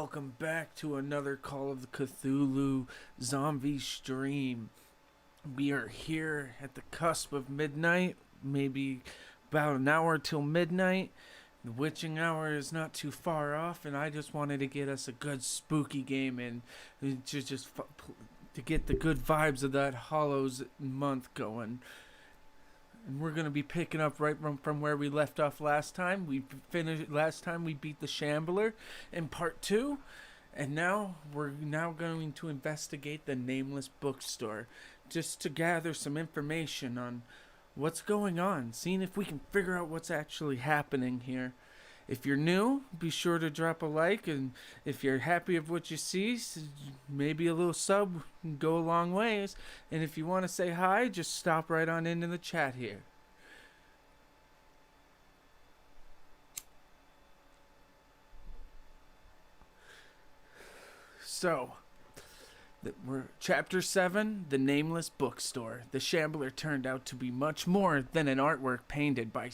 welcome back to another Call of the Cthulhu zombie stream. We are here at the cusp of midnight, maybe about an hour till midnight. The witching hour is not too far off, and I just wanted to get us a good spooky game in to get the good vibes of that Hallows month going. And we're gonna be picking up right from where we left off last time. We beat the Shambler in part 2, and now we're going to investigate the Nameless Bookstore, just to gather some information on what's going on, seeing if we can figure out what's actually happening here. If you're new, be sure to drop a like, and if you're happy with what you see, maybe a little sub can go a long ways. And if you want to say hi, just stop right on into the chat here. So, we're Chapter 7, The Nameless Bookstore. The Shambler turned out to be much more than an artwork painted by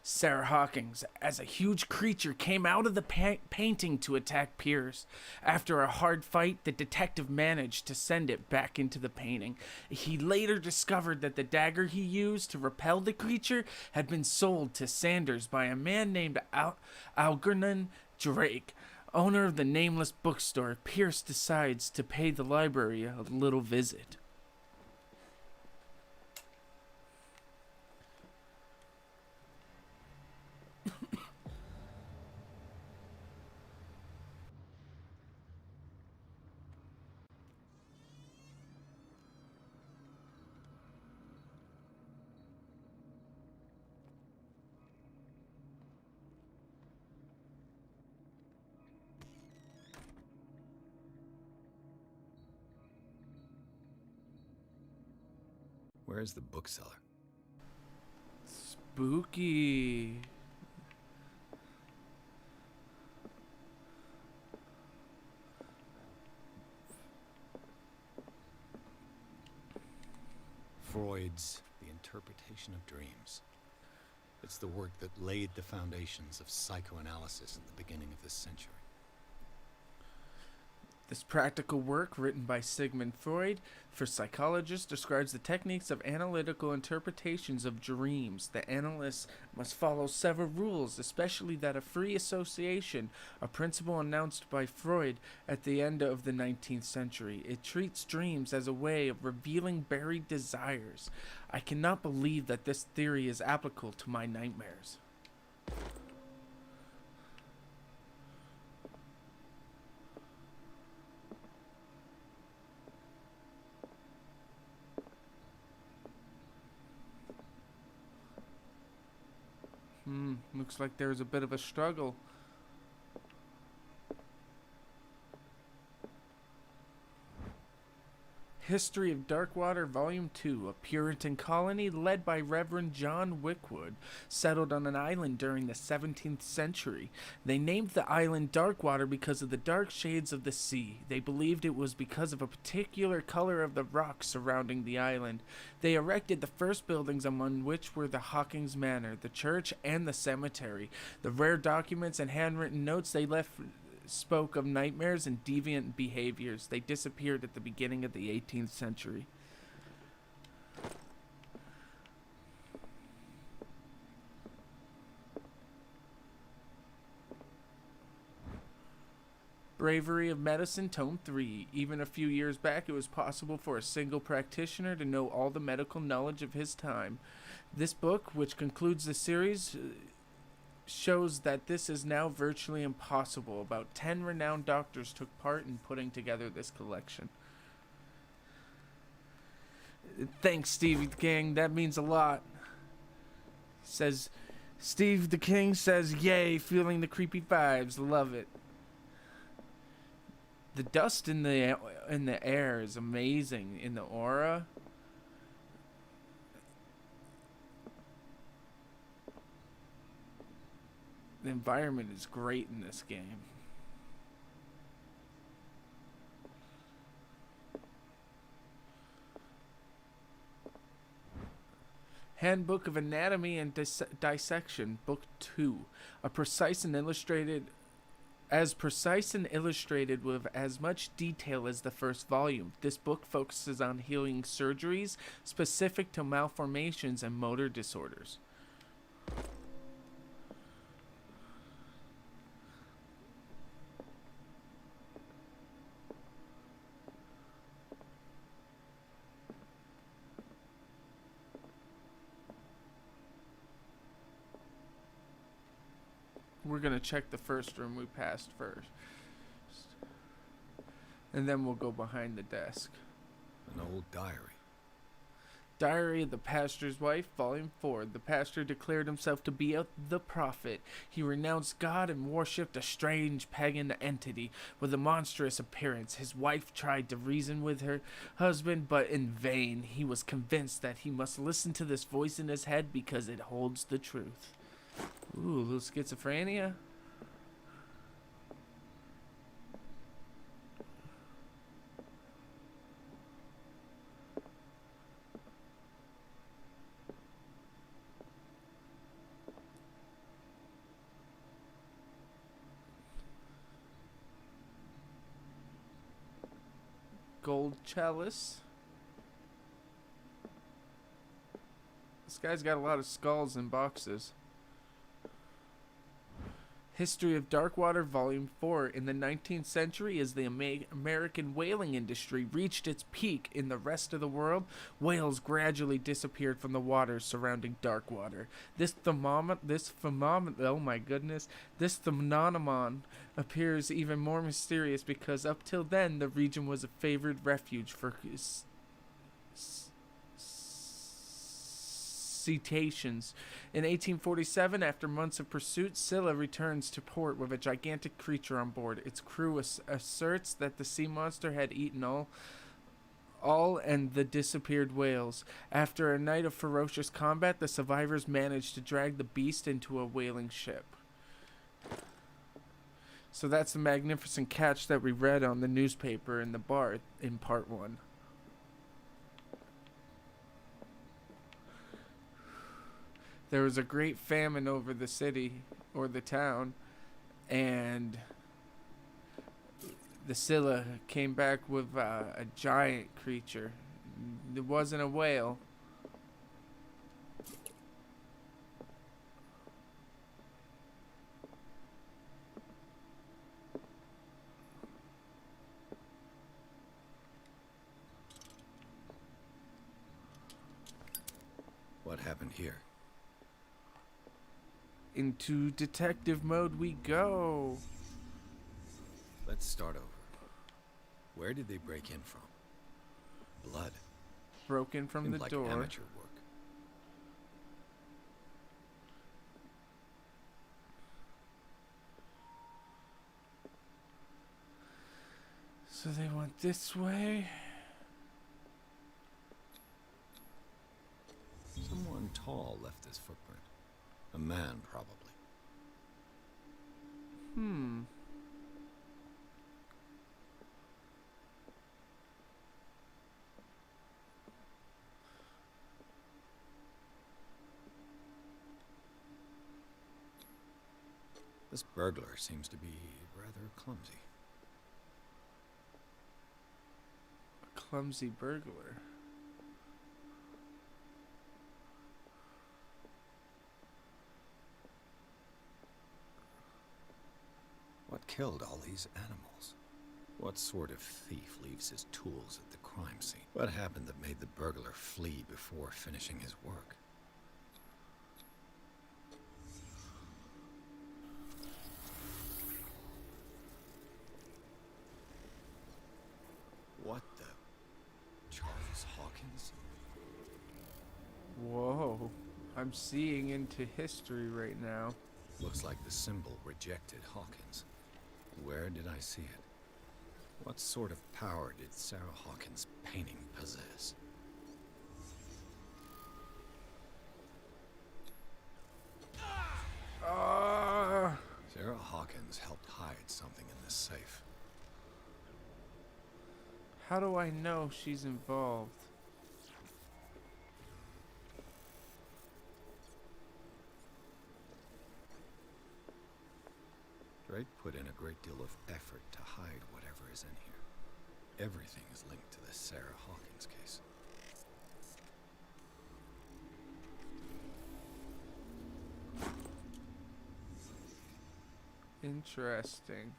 Sarah Hawkins, as a huge creature came out of the painting to attack Pierce. After a hard fight, the detective managed to send it back into the painting. He later discovered that the dagger he used to repel the creature had been sold to Sanders by a man named Algernon Drake, owner of the Nameless Bookstore. Pierce decides to pay the library a little visit. Where is the bookseller? Spooky. Freud's The Interpretation of Dreams. It's the work that laid the foundations of psychoanalysis at the beginning of this century. This practical work, written by Sigmund Freud for psychologists, describes the techniques of analytical interpretations of dreams. The analyst must follow several rules, especially that of free association, a principle announced by Freud at the end of the 19th century. It treats dreams as a way of revealing buried desires. I cannot believe that this theory is applicable to my nightmares. Looks like there's a bit of a struggle. History of Darkwater, Volume 2. A Puritan colony led by Reverend John Wickwood settled on an island during the 17th century. They named the island Darkwater because of the dark shades of the sea. They believed it was because of a particular color of the rocks surrounding the island. They erected the first buildings, among which were the Hawkins Manor, the church, and the cemetery. The rare documents and handwritten notes they left spoke of nightmares and deviant behaviors. They disappeared at the beginning of the 18th century. Bravery of Medicine, Tome 3. Even a few years back, it was possible for a single practitioner to know all the medical knowledge of his time. This book, which concludes the series, shows that this is now virtually impossible. About 10 renowned doctors took part in putting together this collection. Thanks, Stevie the King. That means a lot. Says Steve the King says, yay, feeling the creepy vibes. Love it. The dust in the air is amazing. In the aura. The environment is great in this game. Handbook of Anatomy and Dissection, Book 2. A precise and illustrated As precise and illustrated with as much detail as the first volume, this book focuses on healing surgeries specific to malformations and motor disorders. We're going to check the first room we passed first. And then we'll go behind the desk. An old diary. Diary of the Pastor's Wife, Volume 4. The pastor declared himself to be the prophet. He renounced God and worshipped a strange pagan entity with a monstrous appearance. His wife tried to reason with her husband, but in vain. He was convinced that he must listen to this voice in his head because it holds the truth. Ooh, a little schizophrenia. Gold chalice. This guy's got a lot of skulls and boxes. History of Darkwater, Volume 4. In the 19th century, as the American whaling industry reached its peak in the rest of the world, whales gradually disappeared from the waters surrounding Darkwater. This phenomenon appears even more mysterious because up till then, the region was a favored refuge for cetaceans. In 1847, after months of pursuit, Scylla returns to port with a gigantic creature on board. Its crew asserts that the sea monster had eaten all and the disappeared whales. After a night of ferocious combat, the survivors managed to drag the beast into a whaling ship. So that's the magnificent catch that we read on the newspaper in the bar in part 1. There was a great famine over the city, or the town, and the Scylla came back with a giant creature. It wasn't a whale. What happened here? Into detective mode we go. Let's start over. Where did they break in from? Blood. Broken from Seemed the like door. amateur work. So they went this way. Someone tall left this footprint. A man, probably. This burglar seems to be rather clumsy. A clumsy burglar. What killed all these animals? What sort of thief leaves his tools at the crime scene? What happened that made the burglar flee before finishing his work? What the? Charles Hawkins? Whoa. I'm seeing into history right now. Looks like the symbol rejected Hawkins. Where did I see it? What sort of power did Sarah Hawkins' painting possess? Sarah Hawkins helped hide something in this safe. How do I know she's involved? Drake put in a great deal of effort to hide whatever is in here. Everything is linked to the Sarah Hawkins case. Interesting.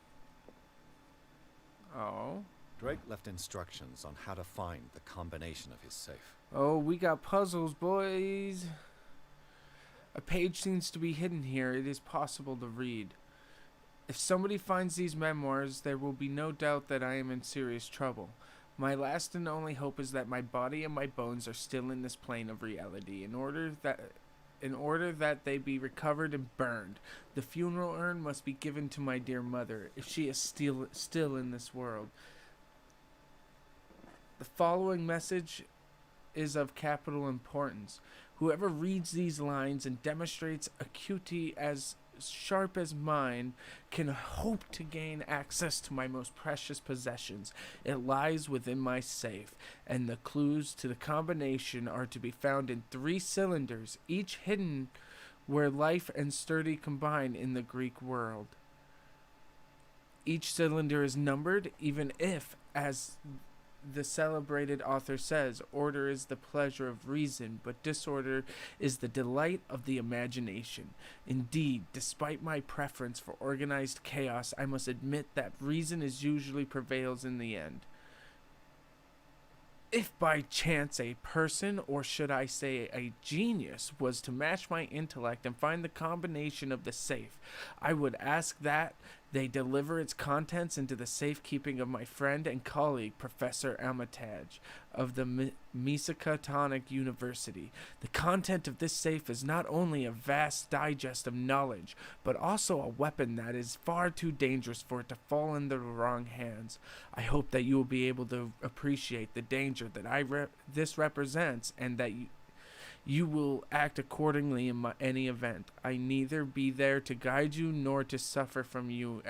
Oh. Drake left instructions on how to find the combination of his safe. Oh, we got puzzles, boys. A page seems to be hidden here. It is possible to read. If somebody finds these memoirs, there will be no doubt that I am in serious trouble. My last and only hope is that my body and my bones are still in this plane of reality. In order that they be recovered and burned, the funeral urn must be given to my dear mother, if she is still in this world. The following message is of capital importance. Whoever reads these lines and demonstrates acuity as sharp as mine can hope to gain access to my most precious possessions. It lies within my safe, and the clues to the combination are to be found in 3 cylinders, each hidden where life and sturdy combine in the Greek world. Each cylinder is numbered, even if, as the celebrated author says, order is the pleasure of reason, but disorder is the delight of the imagination. Indeed, despite my preference for organized chaos, I must admit that reason usually prevails in the end. If by chance a person, or should I say a genius, was to match my intellect and find the combination of the safe, I would ask that they deliver its contents into the safekeeping of my friend and colleague, Professor Armitage, of the Miskatonic University. The content of this safe is not only a vast digest of knowledge, but also a weapon that is far too dangerous for it to fall into the wrong hands. I hope that you will be able to appreciate the danger that this represents, and that you will act accordingly in any event. I neither be there to guide you nor to suffer from you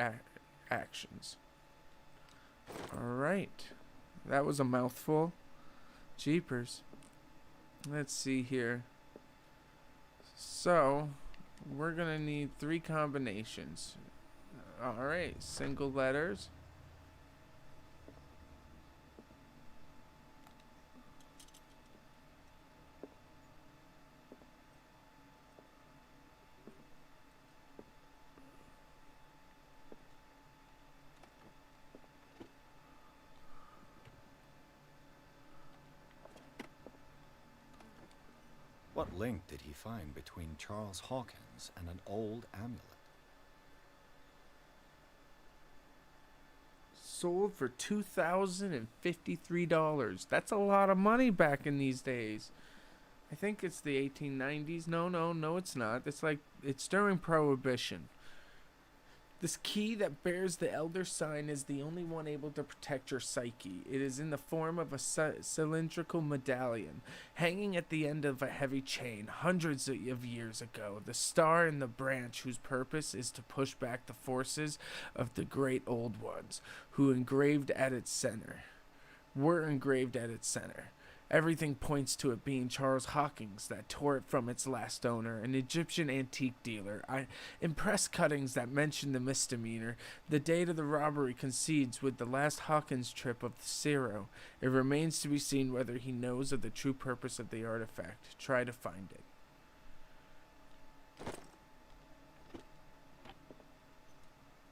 actions. Alright. That was a mouthful. Jeepers. Let's see here. So, we're going to need 3 combinations. Alright. Single letters. What link did he find between Charles Hawkins and an old amulet? Sold for $2,053. That's a lot of money back in these days. I think it's the 1890s. No, it's not. It's during Prohibition. This key that bears the Elder Sign is the only one able to protect your psyche. It is in the form of a cylindrical medallion, hanging at the end of a heavy chain. Hundreds of years ago, the star and the branch whose purpose is to push back the forces of the great old ones, were engraved at its center. Everything points to it being Charles Hawkins that tore it from its last owner, an Egyptian antique dealer. In press cuttings that mention the misdemeanor, the date of the robbery coincides with the last Hawkins trip of the Zero. It remains to be seen whether he knows of the true purpose of the artifact. Try to find it.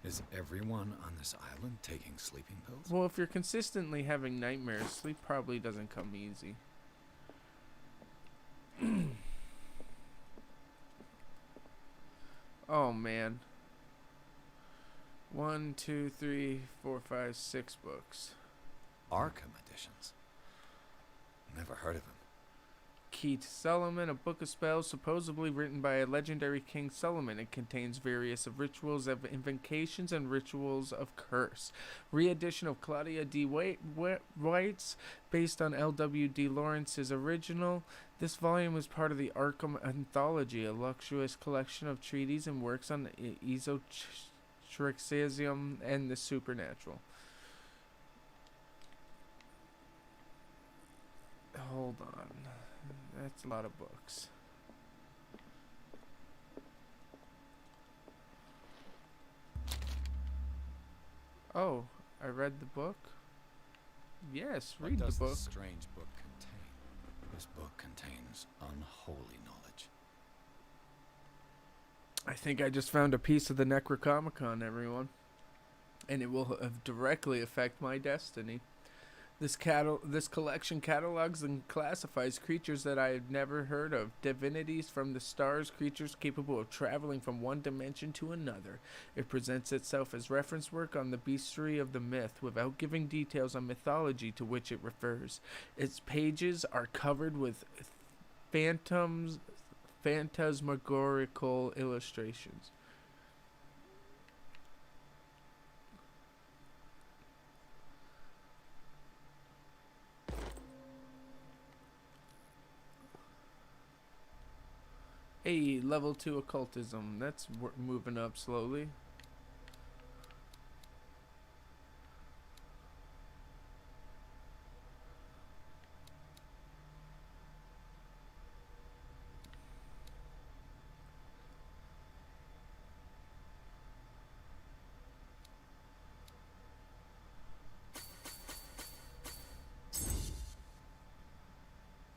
Is everyone on this island taking sleeping pills? Well, if you're consistently having nightmares, sleep probably doesn't come easy. Oh, man. 1, 2, 3, 4, 5, 6 books. Arkham editions. Never heard of him. Key to Solomon, a book of spells supposedly written by a legendary King Solomon. It contains various rituals of invocations and rituals of curse. Re-edition of Claudia D. White's, based on L.W.D. Lawrence's original. This volume was part of the Arkham Anthology, a luxurious collection of treatises and works on esotericism and the supernatural. Hold on. That's a lot of books. Oh, I read the book? Yes, What read the does book. this strange book contain? This book contains unholy knowledge. I think I just found a piece of the Necronomicon, everyone. And it will directly affect my destiny. This collection catalogs and classifies creatures that I have never heard of, divinities from the stars, creatures capable of traveling from one dimension to another. It presents itself as reference work on the bestiary of the myth, without giving details on mythology to which it refers. Its pages are covered with phantasmagorical illustrations. Hey, level 2 occultism. That's moving up slowly.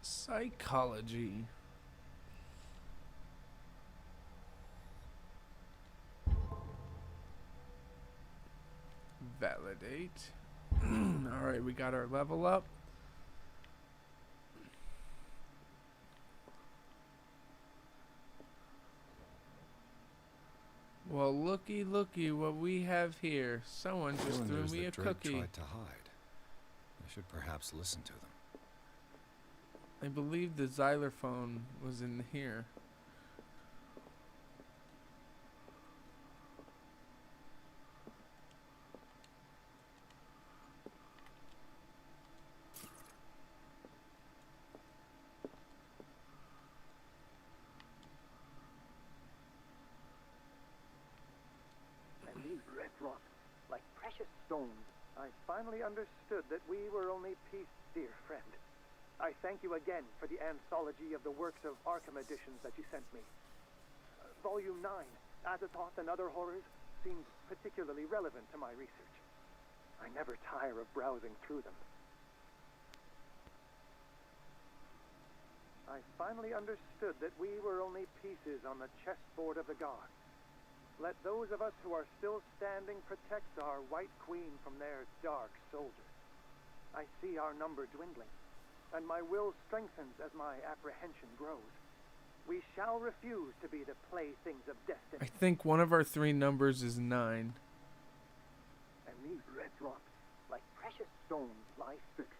Psychology. Validate. Alright, we got our level up. Well, looky what we have here. Someone just threw me a cookie. Tried to hide. I should perhaps listen to them. I believe the xylophone was in here. And these red rocks, like precious stones. I finally understood that we were only peace, dear friend. I thank you again for the anthology of the works of Arkham editions that you sent me. Volume 9, Azathoth and Other Horrors, seems particularly relevant to my research. I never tire of browsing through them. I finally understood that we were only pieces on the chessboard of the gods. Let those of us who are still standing protect our White Queen from their dark soldiers. I see our number dwindling, and my will strengthens as my apprehension grows. We shall refuse to be the playthings of destiny. I think one of our 3 numbers is 9. And these red rocks, like precious stones, lie fixed,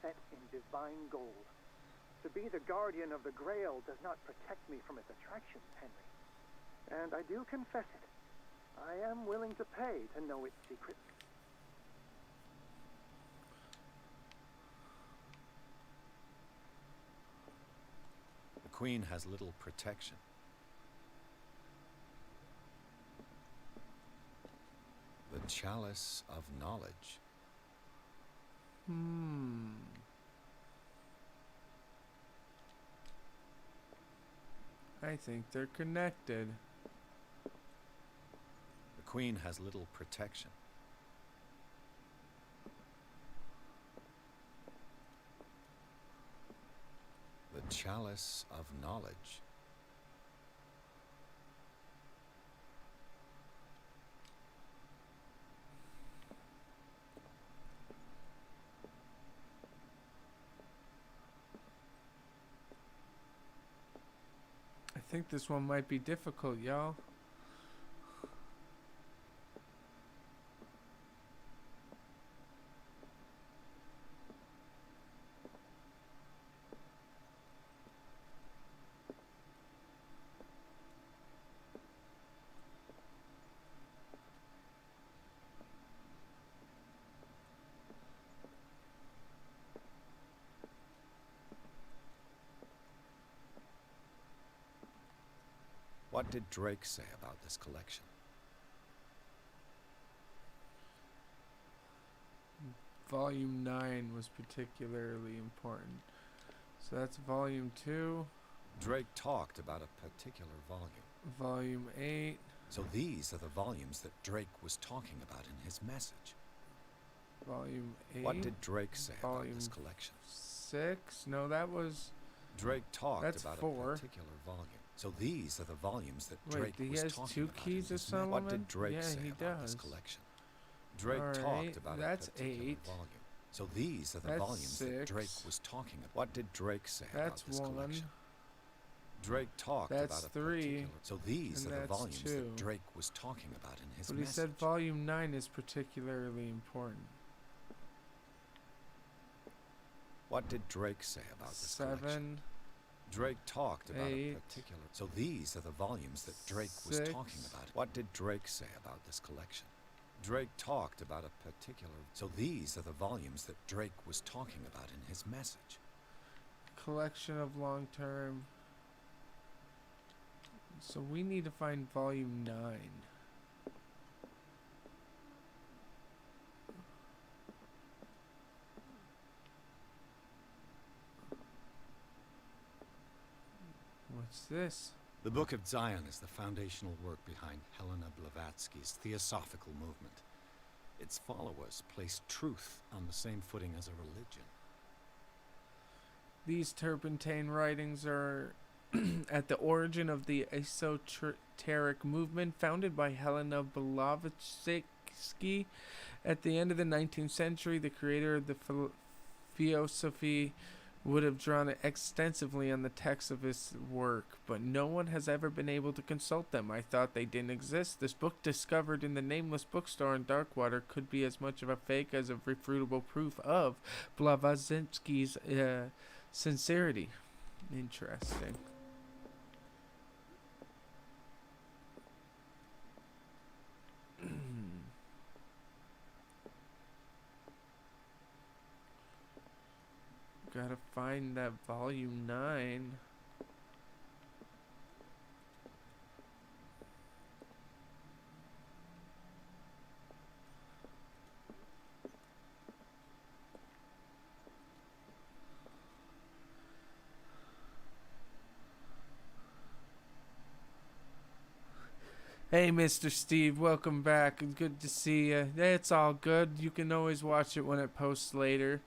set in divine gold. To be the guardian of the Grail does not protect me from its attractions, Henry. And I do confess it. I am willing to pay to know its secrets. The Queen has little protection. The Chalice of Knowledge. I think they're connected. The Queen has little protection. The Chalice of Knowledge. I think this one might be difficult, y'all. What did Drake say about this collection? Volume 9 was particularly important. So that's volume 2. Drake talked about a particular volume. Volume 8. So these are the volumes that Drake was talking about in his message. Volume 8. What did Drake say about this Volume collection? 6? No, that was... Drake talked That's about 4. a particular volume. So these are the volumes that Wait, Drake he was has talking 2 about keys in of his message. What Solomon? did Drake Yeah, say he about this does. collection? Drake Alright, talked about that's a particular 8. volume. So these are the That's volumes that Drake 6. was talking about. What did Drake say That's about this 1. collection? Drake talked That's about a 3. particular... So these And are the that's volumes 2. that Drake was talking about in his But he message. said volume 9 is particularly important. What did Drake say about this collection? 7. Drake talked about 8. a particular... So these are the volumes that Drake was 6. talking about. What did Drake say about this collection? Drake talked about a particular... So these are the volumes that Drake was talking about in his message. Collection of long-term. So we need to find volume 9. What's this? The Book of Zion is the foundational work behind Helena Blavatsky's Theosophical movement. Its followers place truth on the same footing as a religion. These turpentine writings are at the origin of the esoteric movement founded by Helena Blavatsky. At the end of the 19th century, the creator of the Theosophy would have drawn extensively on the text of his work, but no one has ever been able to consult them. I thought they didn't exist. This book, discovered in the nameless bookstore in Darkwater, could be as much of a fake as a refutable proof of Blavatsky's sincerity. Interesting. Gotta find that volume 9. Hey, Mr. Steve, welcome back. Good to see you. It's all good. You can always watch it when it posts later.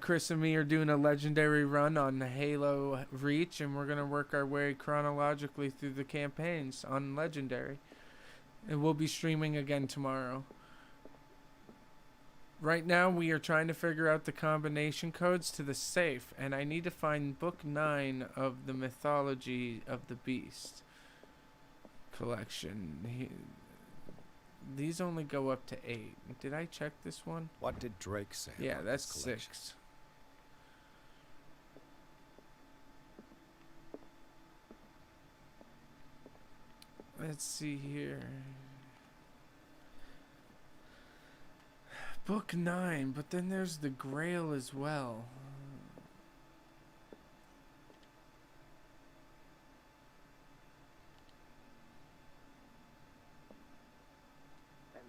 Chris and me are doing a legendary run on Halo Reach, and we're going to work our way chronologically through the campaigns on Legendary. And we'll be streaming again tomorrow. Right now, we are trying to figure out the combination codes to the safe, and I need to find Book 9 of the Mythology of the Beast collection. These only go up to 8. Did I check this one? What did Drake say? Yeah, about that's this collection? 6. Let's see here. Book 9, but then there's the Grail as well.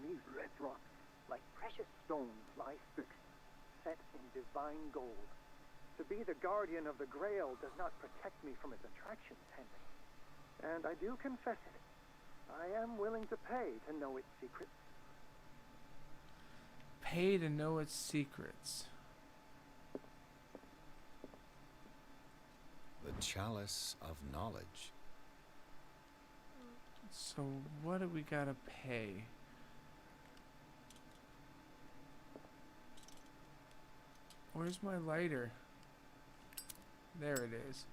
These red rocks, like precious stones, lie fixed, set in divine gold. To be the guardian of the Grail does not protect me from its attractions, Henry. And I do confess it. I am willing to pay to know its secrets. Pay to know its secrets. The Chalice of Knowledge. So what do we gotta pay? Where's my lighter? There it is.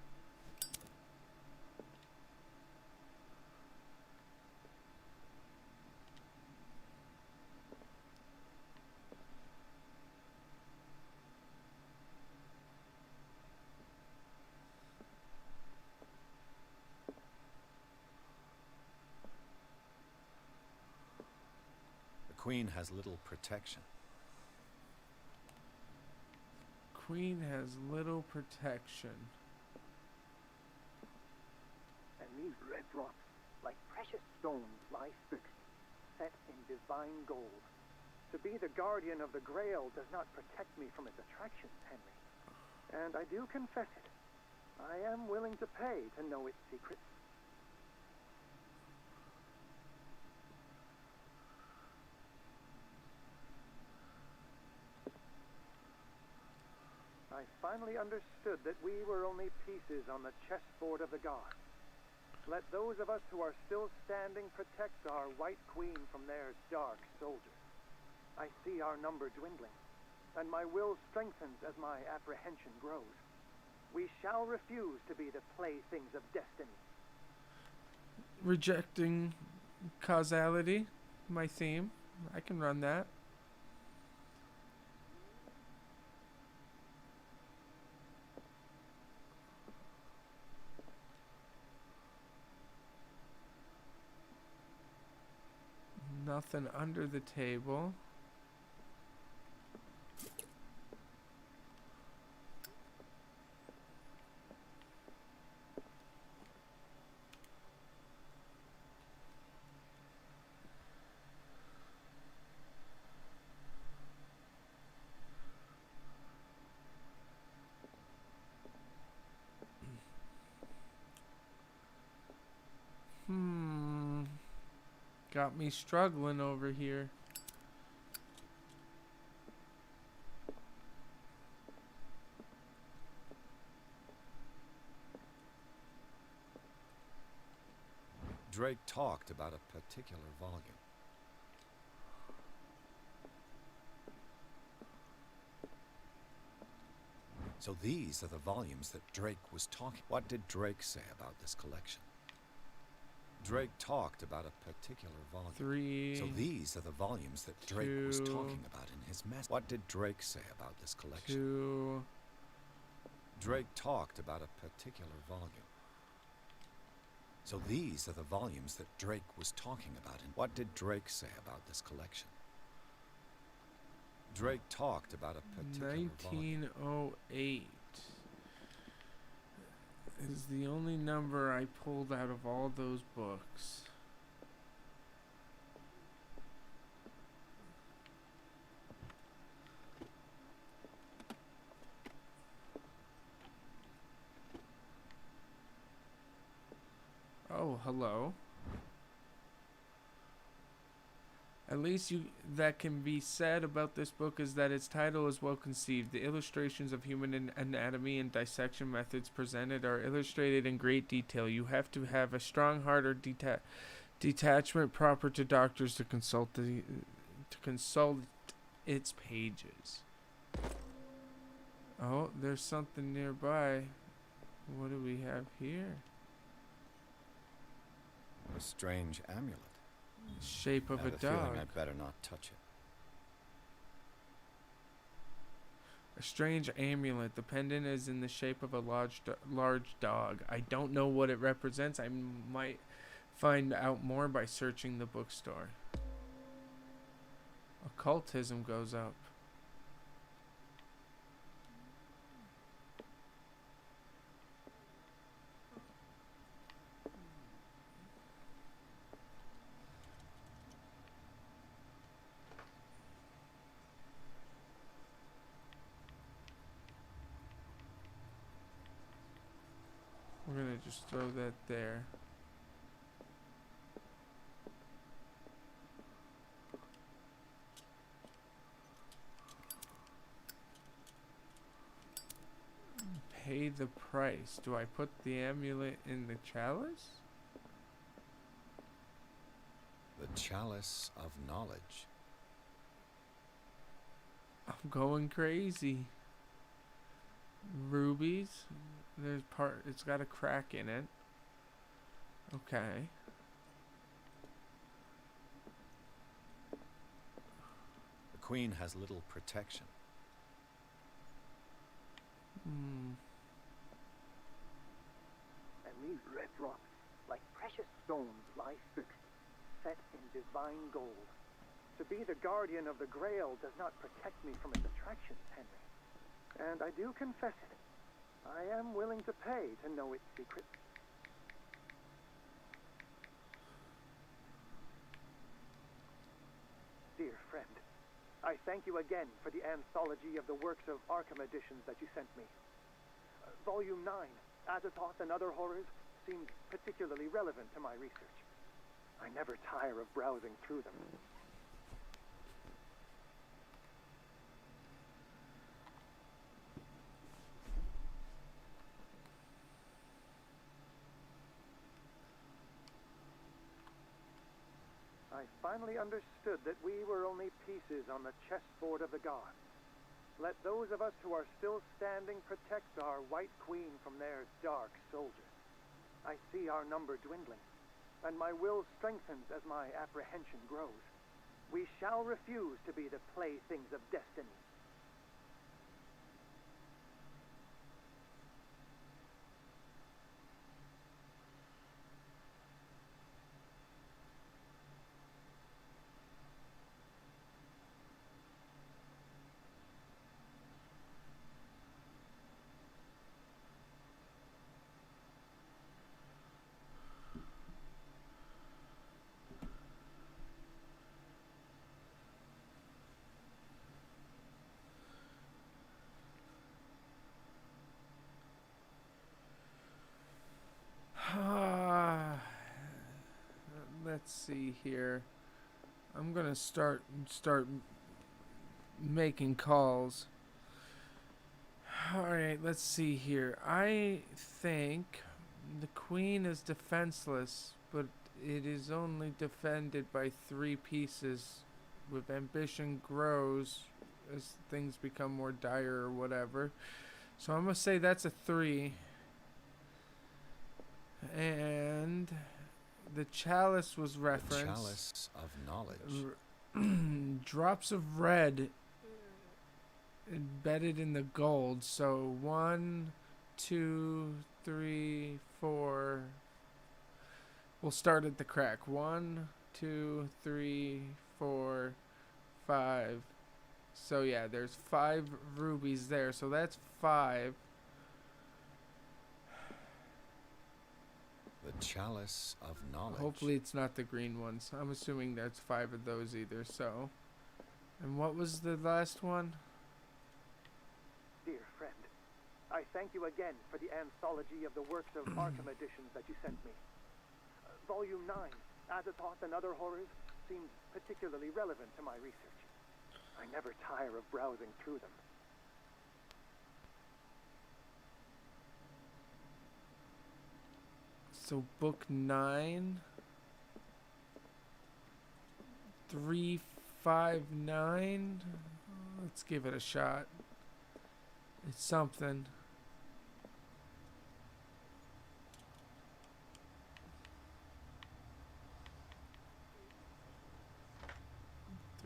The Queen has little protection. Queen has little protection. And these red rocks, like precious stones, lie fixed, set in divine gold. To be the guardian of the Grail does not protect me from its attractions, Henry. And I do confess it. I am willing to pay to know its secrets. finally understood that we were only pieces on the chessboard of the gods. Let those of us who are still standing protect our White Queen from their dark soldiers. I see our number dwindling, and my will strengthens as my apprehension grows. We shall refuse to be the playthings of destiny. Rejecting causality, my theme. I can run that. Nothing under the table. Got me struggling over here. Drake talked about a particular volume. So these are the volumes that Drake was talking. What did Drake say about this collection? Drake talked about a particular volume. 3. So these are the volumes that Drake was talking about in his message. What did Drake say about this collection? 2. Drake talked about a particular volume. So these are the volumes that Drake was talking about in. What did Drake say about this collection? Drake talked about a particular volume. 1908 is the only number I pulled out of all those books. Oh, hello. At least that can be said about this book is that its title is well conceived. The illustrations of human anatomy and dissection methods presented are illustrated in great detail. You have to have a strong heart or detachment proper to doctors to consult its pages. Oh, there's something nearby. What do we have here? A strange amulet. Shape of I a have a feeling dog. I'd better not touch it. A strange amulet. The pendant is in the shape of a large dog. I don't know what it represents. I might find out more by searching the bookstore. Occultism goes up. We're gonna just throw that there. Pay the price. Do I put the amulet in the chalice? The chalice of knowledge. I'm going crazy. Rubies. It's got a crack in it. Okay. The queen has little protection. And these red rocks, like precious stones, lie fixed, set in divine gold. To be the guardian of the Grail does not protect me from its attractions, Henry. And I do confess it. I am willing to pay to know its secrets. Dear friend, I thank you again for the anthology of the works of Arkham editions that you sent me. Volume 9, Azathoth and Other Horrors, seemed particularly relevant to my research. I never tire of browsing through them. I finally understood that we were only pieces on the chessboard of the gods. Let those of us who are still standing protect our White Queen from their dark soldiers. I see our number dwindling, and my will strengthens as my apprehension grows. We shall refuse to be the playthings of destiny. Let's see here. I'm gonna start making calls. All right, let's see here. I think the queen is defenseless, but it is only defended by 3 pieces. With ambition grows as things become more dire or whatever. So I'm gonna say that's a 3. And the chalice was referenced. The chalice of knowledge. Drops of red embedded in the gold. So 1, 2, 3, 4. We'll start at the crack. 1, 2, 3, 4, 5. So yeah, there's 5 rubies there. So that's 5. The chalice of knowledge. Hopefully it's not the green ones. I'm assuming that's 5 of those either. So, and what was the last one? Dear friend, I thank you again for the anthology of the works of Arkham editions that you sent me. Volume 9, Azathoth and Other Horrors, seems particularly relevant to my research. I never tire of browsing through them. So book 9, 359. Let's give it a shot. It's something.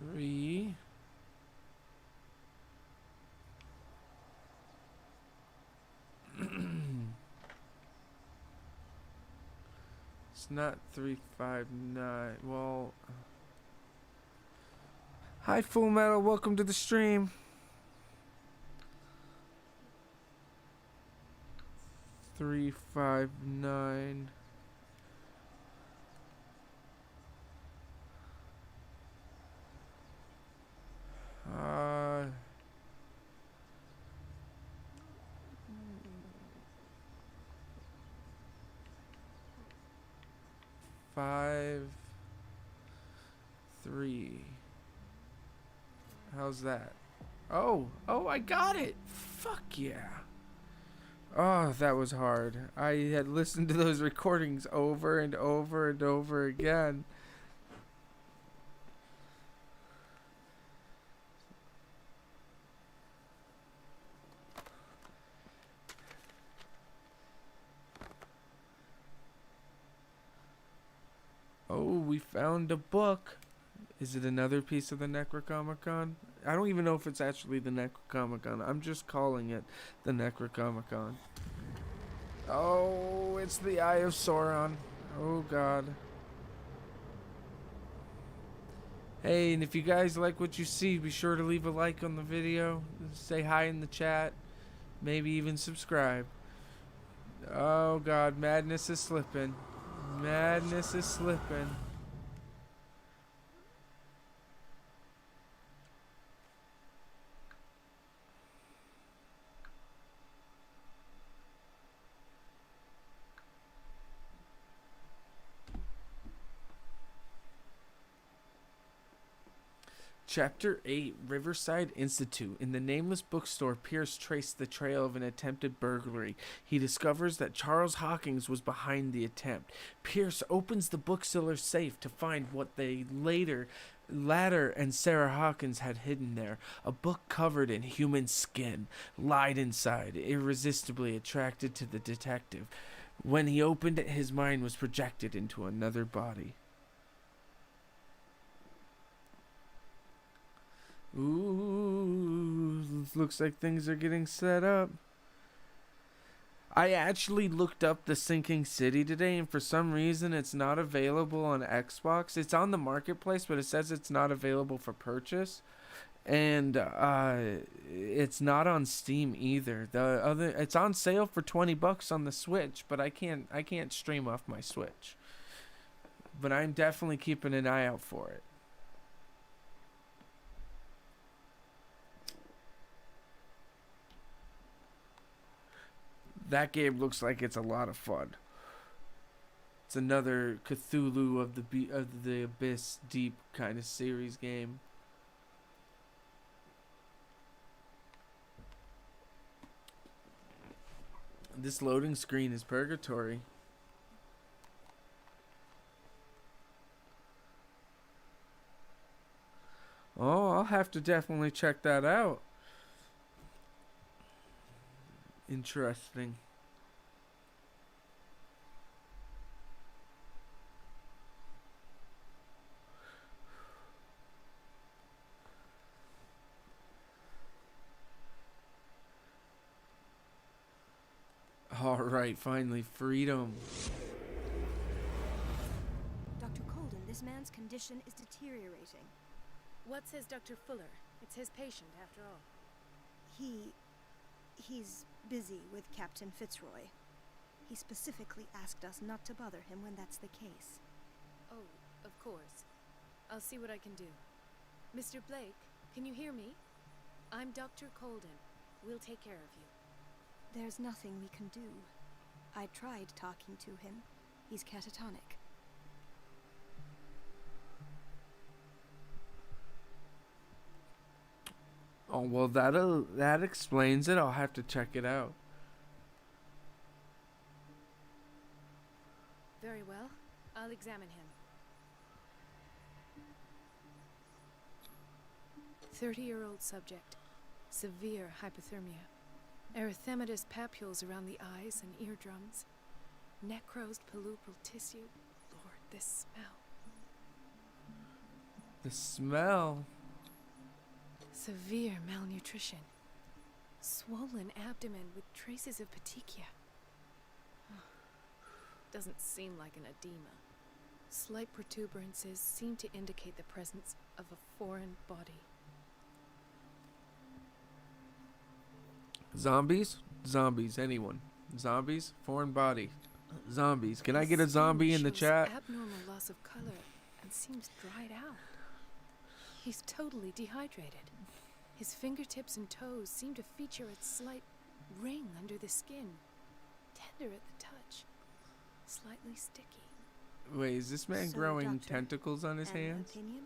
Three. It's not 359. Well, hi Full Metal, welcome to the stream. 359. Uh 5, 3. How's that? Oh, I got it. Fuck yeah. Oh, that was hard. I had listened to those recordings over and over and over again. Oh, we found a book. Is it another piece of the Necronomicon? I don't even know if it's actually the Necronomicon. I'm just calling it the Necronomicon. Oh, it's the Eye of Sauron. Oh, God. Hey, and if you guys like what you see, be sure to leave a like on the video. Say hi in the chat. Maybe even subscribe. Oh, God. Madness is slipping. Madness is slipping. Chapter 8, Riverside Institute. In the nameless bookstore, Pierce traced the trail of an attempted burglary. He discovers that Charles Hawkins was behind the attempt. Pierce opens the bookseller's safe to find what they Ladder and Sarah Hawkins had hidden there. A book covered in human skin lied inside, irresistibly attracted to the detective. When he opened it, his mind was projected into another body. Ooh, looks like things are getting set up. I actually looked up The Sinking City today, and for some reason it's not available on Xbox. It's on the marketplace, but it says it's not available for purchase. And it's not on Steam either. It's on sale for $20 on the Switch, but I can't stream off my Switch. But I'm definitely keeping an eye out for it. That game looks like it's a lot of fun. It's another Cthulhu of the Abyss Deep kind of series game. This loading screen is purgatory. Oh, I'll have to definitely check that out. Interesting. All right, finally, freedom. Dr. Colden, this man's condition is deteriorating. What says Dr. Fuller? It's his patient, after all. He's busy with Captain Fitzroy. He specifically asked us not to bother him when that's the case. Oh, of course. I'll see what I can do. Mr. Blake, can you hear me? I'm Dr. Colden. We'll take care of you. There's nothing we can do. I tried talking to him. He's catatonic. Oh, well, that explains it. I'll have to check it out. Very well. I'll examine him. 30-year-old subject. Severe hypothermia. Erythematous papules around the eyes and eardrums. Necrosed palpebral tissue. Lord, this smell. The smell. Severe malnutrition. Swollen abdomen with traces of petechia. Doesn't seem like an edema. Slight protuberances seem to indicate the presence of a foreign body. Zombies? Zombies, anyone. Zombies? Foreign body. Zombies. Can I get a zombie in the chat? Abnormal loss of color and seems dried out. He's totally dehydrated. His fingertips and toes seem to feature a slight ring under the skin. Tender at the touch. Slightly sticky. Wait, is this man So, growing doctor, tentacles on his An hands? opinion?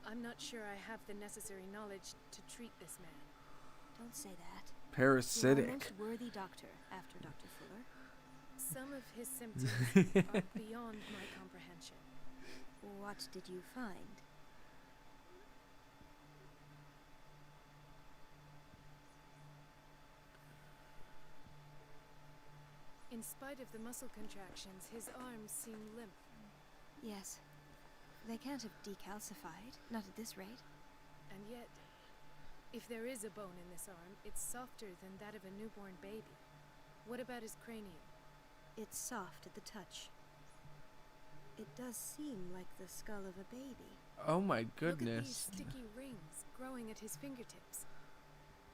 I'm not sure I have the necessary knowledge to treat this man. Don't say that. You're a Parasitic. most worthy doctor after Dr. Fuller. Some of his symptoms are beyond my comprehension. What did you find? In spite of the muscle contractions, his arms seem limp. Yes. They can't have decalcified, not at this rate. And yet, if there is a bone in this arm, it's softer than that of a newborn baby. What about his cranium? It's soft at the touch. It does seem like the skull of a baby. Oh my Look goodness. at these sticky rings growing at his fingertips.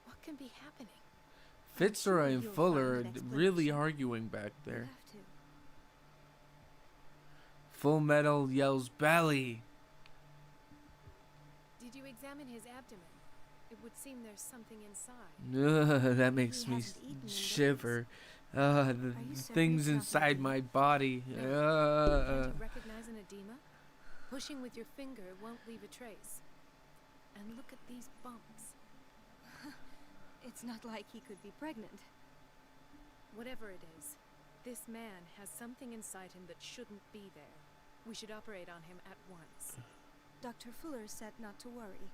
What can be happening? Fitzroy and You'll Fuller are find an really explanation. arguing back You there. have to. Full Metal yells belly. Did you examine his abdomen? It would seem there's something inside. Ugh, that makes He me hasn't eaten in days. shiver. The you certain things it's not inside an my edema? body. Can't you recognize an edema? Pushing with your finger won't leave a trace. And look at these bumps. It's not like he could be pregnant. Whatever it is, this man has something inside him that shouldn't be there. We should operate on him at once. Dr. Fuller said not to worry,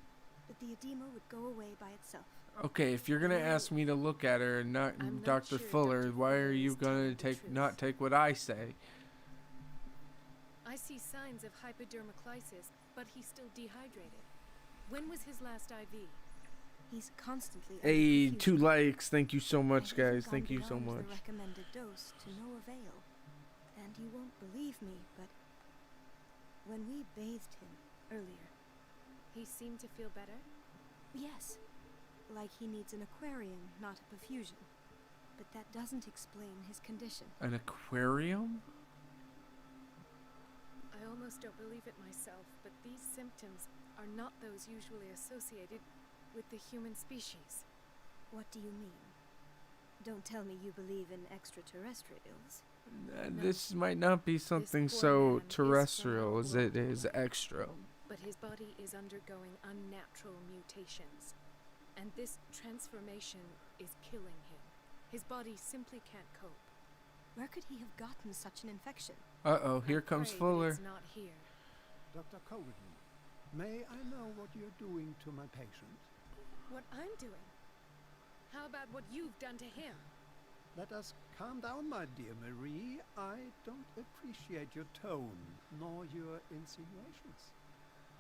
that the edema would go away by itself. Okay, if you're gonna ask me to look at her and not I'm not Dr. sure Fuller, Dr. why are Fuller you is gonna telling the take truth. not take what I say? I see signs of hypodermoclysis, but he's still dehydrated. When was his last IV? He's constantly under Hey, perfusion. 2 likes. Thank you so much, I've even guys. gone Thank you so beyond much. the recommended dose to no avail. And you won't believe me, but when we bathed him earlier, He seemed to feel better? yes, like he needs an aquarium, not a perfusion. But that doesn't explain his condition. An aquarium? I almost don't believe it myself, but these symptoms are not those usually associated with the human species. What do you mean? Don't tell me you believe in extraterrestrials. This might not be something poor so man is terrestrial from as it another is world. extra. But his body is undergoing unnatural mutations. And this transformation is killing him. His body simply can't cope. Where could he have gotten such an infection? Uh-oh, here I comes pray that Fuller. it's not here. Dr. Coleman, may I know what you're doing to my patient? What I'm doing? How about what you've done to him? Let us calm down, my dear Marie. I don't appreciate your tone, nor your insinuations.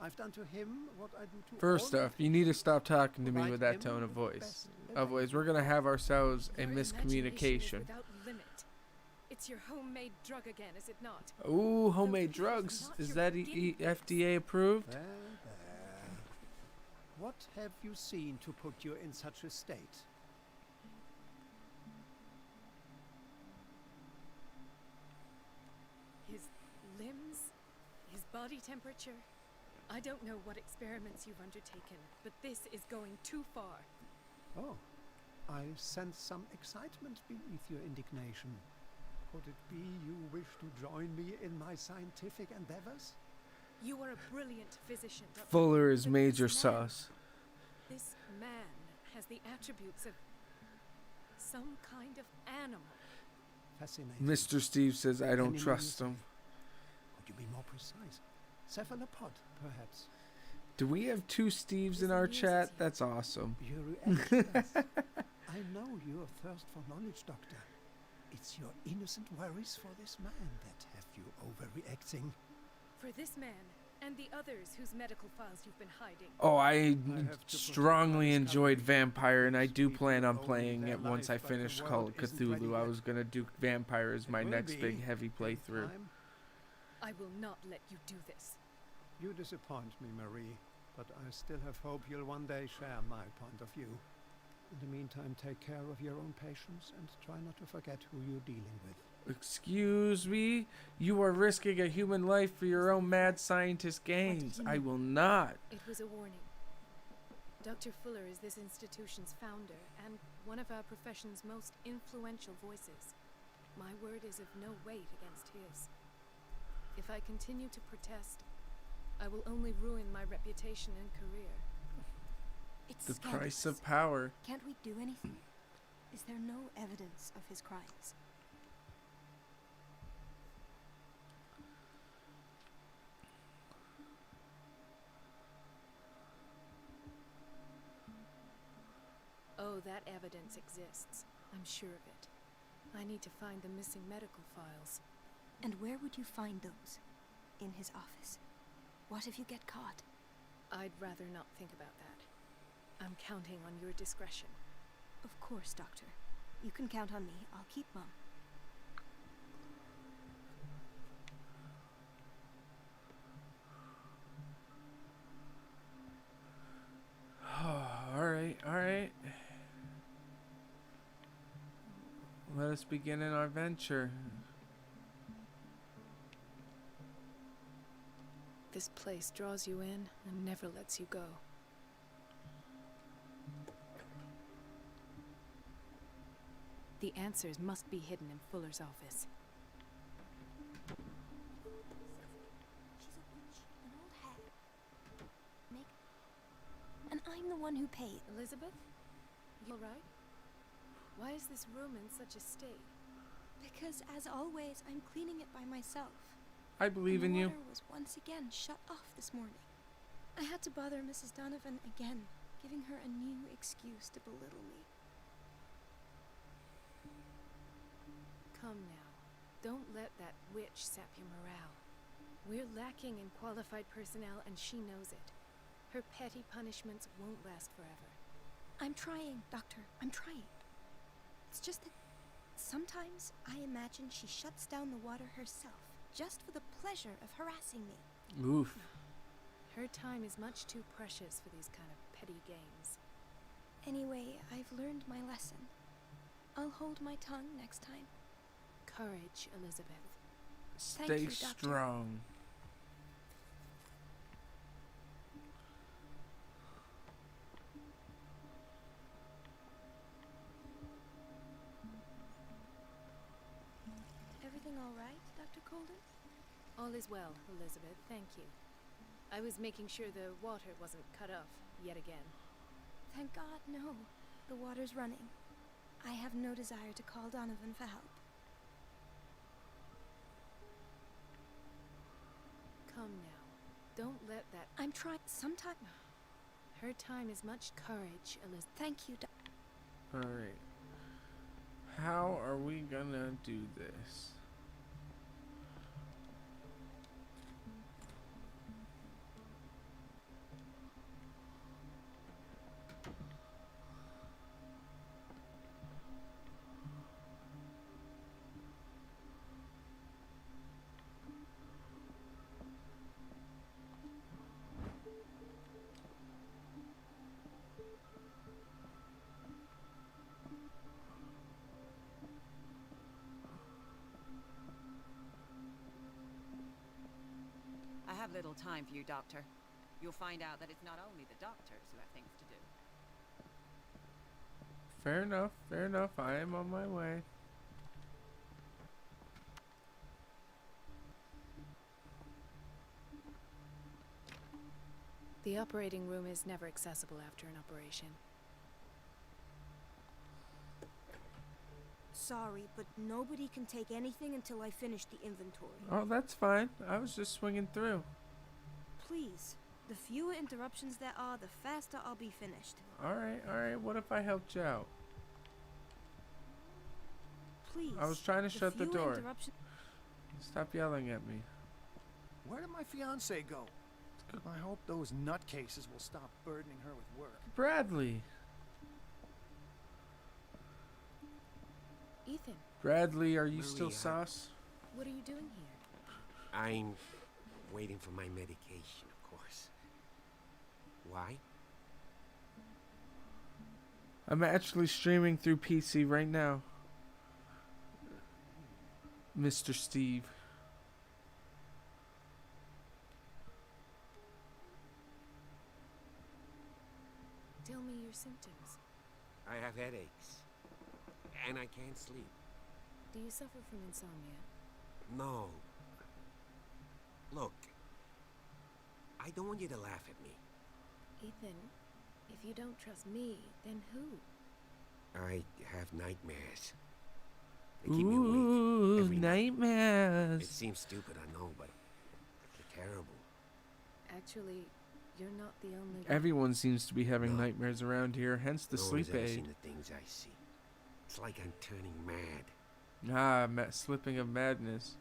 I've done to him what I do to First all off, you need to stop talking to me Provide with that him tone of with the voice. best Otherwise, we're gonna have ourselves a Your imagination is miscommunication. without limit. It's your homemade drug again, is it not? Ooh, homemade this is drugs. not Is your that guinea pigs. FDA approved? There, there. What have you seen to put you in such a state? His limbs? His body temperature? I don't know what experiments you've undertaken, but this is going too far. Oh, I sense some excitement beneath your indignation. Could it be you wish to join me in my scientific endeavors? You are a brilliant physician, Dr. Fuller is but major this man- sus. This man has the attributes of some kind of animal. Fascinating. Mr. Steve says I don't Animal trust you him. Could you be more precise? Cephalopod, perhaps. Do we have 2 Steves This in our amuses chat? you. That's awesome. Your reaction does. I know your thirst for knowledge, Doctor. It's your innocent worries for this man that have you overreacting. For this man and the others whose medical files you've been hiding. Oh, I have to protect strongly my enjoyed discovery. Vampire, and I These do people plan on own playing their it once I life, but the finish Call world of isn't ready Cthulhu. I yet. was gonna do Vampire as my It will next big be heavy in playthrough. time. I will not let you do this. You disappoint me, Marie, but I still have hope you'll one day share my point of view. In the meantime, take care of your own patients and try not to forget who you're dealing with. Excuse me? You are risking a human life for your own mad scientist gains. you I mean? will not. It was a warning. Dr. Fuller is this institution's founder and one of our profession's most influential voices. My word is of no weight against his. If I continue to protest, I will only ruin my reputation and career. It's The scandalous. price of power. Can't we do anything? Is there no evidence of his crimes? Oh, that evidence exists. I'm sure of it. I need to find the missing medical files. And where would you find those? In his office. What if you get caught? I'd rather not think about that. I'm counting on your discretion. Of course, Doctor. You can count on me. I'll keep mum. Alright, alright. Let us begin our venture. This place draws you in and never lets you go. The answers must be hidden in Fuller's office. She's a witch, an old hag. Make I'm the one who paid. Elizabeth? You alright? Why is this room in such a state? Because, as always, I'm cleaning it by myself. I believe in And the you. water was once again shut off this morning. I had to bother Mrs. Donovan again, giving her a new excuse to belittle me. Come now. Don't let that witch sap your morale. We're lacking in qualified personnel, and she knows it. Her petty punishments won't last forever. I'm trying, Doctor. I'm trying. It's just that sometimes I imagine she shuts down the water herself, just for the pleasure of harassing me. Oof. Her time is much too precious for these kind of petty games. Anyway, I've learned my lesson. I'll hold my tongue next time. Courage, Elizabeth. Thank Stay you, Doctor. strong. Everything all right, Dr. Colden? All is well, Elizabeth, thank you. I was making sure the water wasn't cut off yet again. Thank God, no. The water's running. I have no desire to call Donovan for help. Come now. Don't let that... I'm trying. Sometime. Her time is much courage, Elizabeth. Thank you, Alright. How are we gonna do this? I have little time for you, Doctor. You'll find out that it's not only the doctors who have things to do. Fair enough, fair enough. I am on my way. The operating room is never accessible after an operation. Sorry, but nobody can take anything until I finish the inventory. Oh, that's fine. I was just swinging through. Please. The fewer interruptions there are, the faster I'll be finished. Alright. What if I helped you out? Please. I was trying to shut the fewer door. interruption- Stop yelling at me. Where did my fiancée go? I hope those nutcases will stop burdening her with work. Bradley. Ethan, Bradley, are you still Maria. sus? what are you doing here? I'm waiting for my medication, of course. Why? I'm actually streaming through PC right now. Mr. Steve. Tell me your symptoms. I have headaches. And I can't sleep. Do you suffer from insomnia? No. Look. I don't want you to laugh at me. Ethan, if you don't trust me, then who? I have nightmares. They keep me awake Ooh, every night. It nightmares. seems stupid, I know, but they're terrible. Actually, you're not the only one. Everyone seems to be having No. nightmares around here, hence the No sleep one's ever aid. seen the things I see. It's like I'm turning mad. Ah, slipping of madness.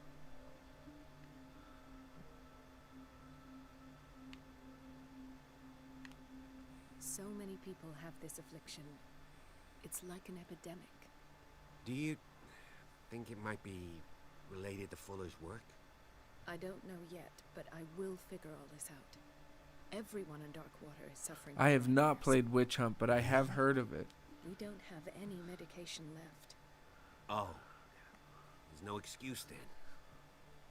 So many people have this affliction. It's like an epidemic. Do you think it might be related to Fuller's work? I don't know yet, but I will figure all this out. Everyone in Darkwater is suffering. I have from not nightmares. played Witch Hunt, but I have heard of it. We don't have any medication left. Oh. There's no excuse then.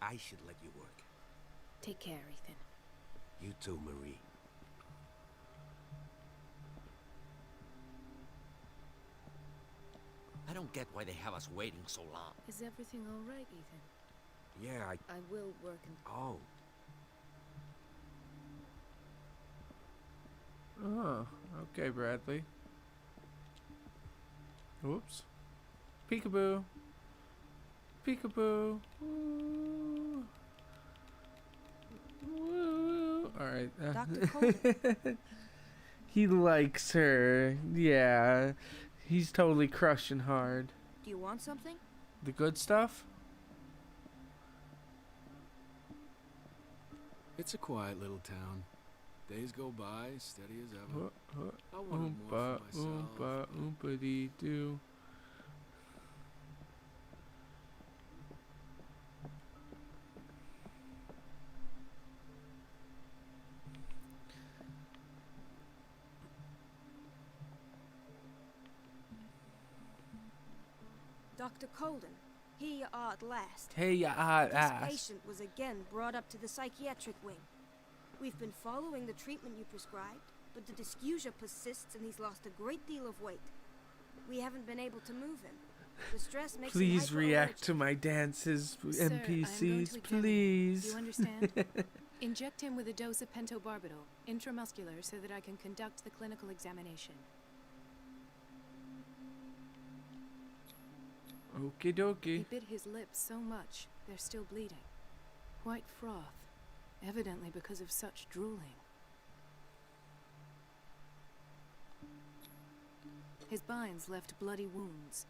I should let you work. Take care, Ethan. You too, Marie. I don't get why they have us waiting so long. Is everything all right, Ethan? Yeah, I will work and... Oh. Oh, okay, Bradley. Whoops. Peekaboo. Peekaboo. Woo. Woo. Alright. Dr. Colden. He likes her. Yeah. He's totally crushing hard. Do you want something? The good stuff? It's a quiet little town. Days go by, steady as ever. I wanted more Oompa, for myself. oompa, oompa dee doo. Dr. Colden, here you are at last. Hey, ya hot This ass. patient was again brought up to the psychiatric wing. We've been following the treatment you prescribed, but the dysgeusia persists and he's lost a great deal of weight. We haven't been able to move him. The stress makes him Please react hyperallergic. to my dances, Sir, I am going to NPCs, examine. please. Do you understand? Inject him with a dose of pentobarbital, intramuscular, so that I can conduct the clinical examination. Okie He dokie. bit his lips so much, they're still bleeding. White froth, evidently because of such drooling. His binds left bloody wounds.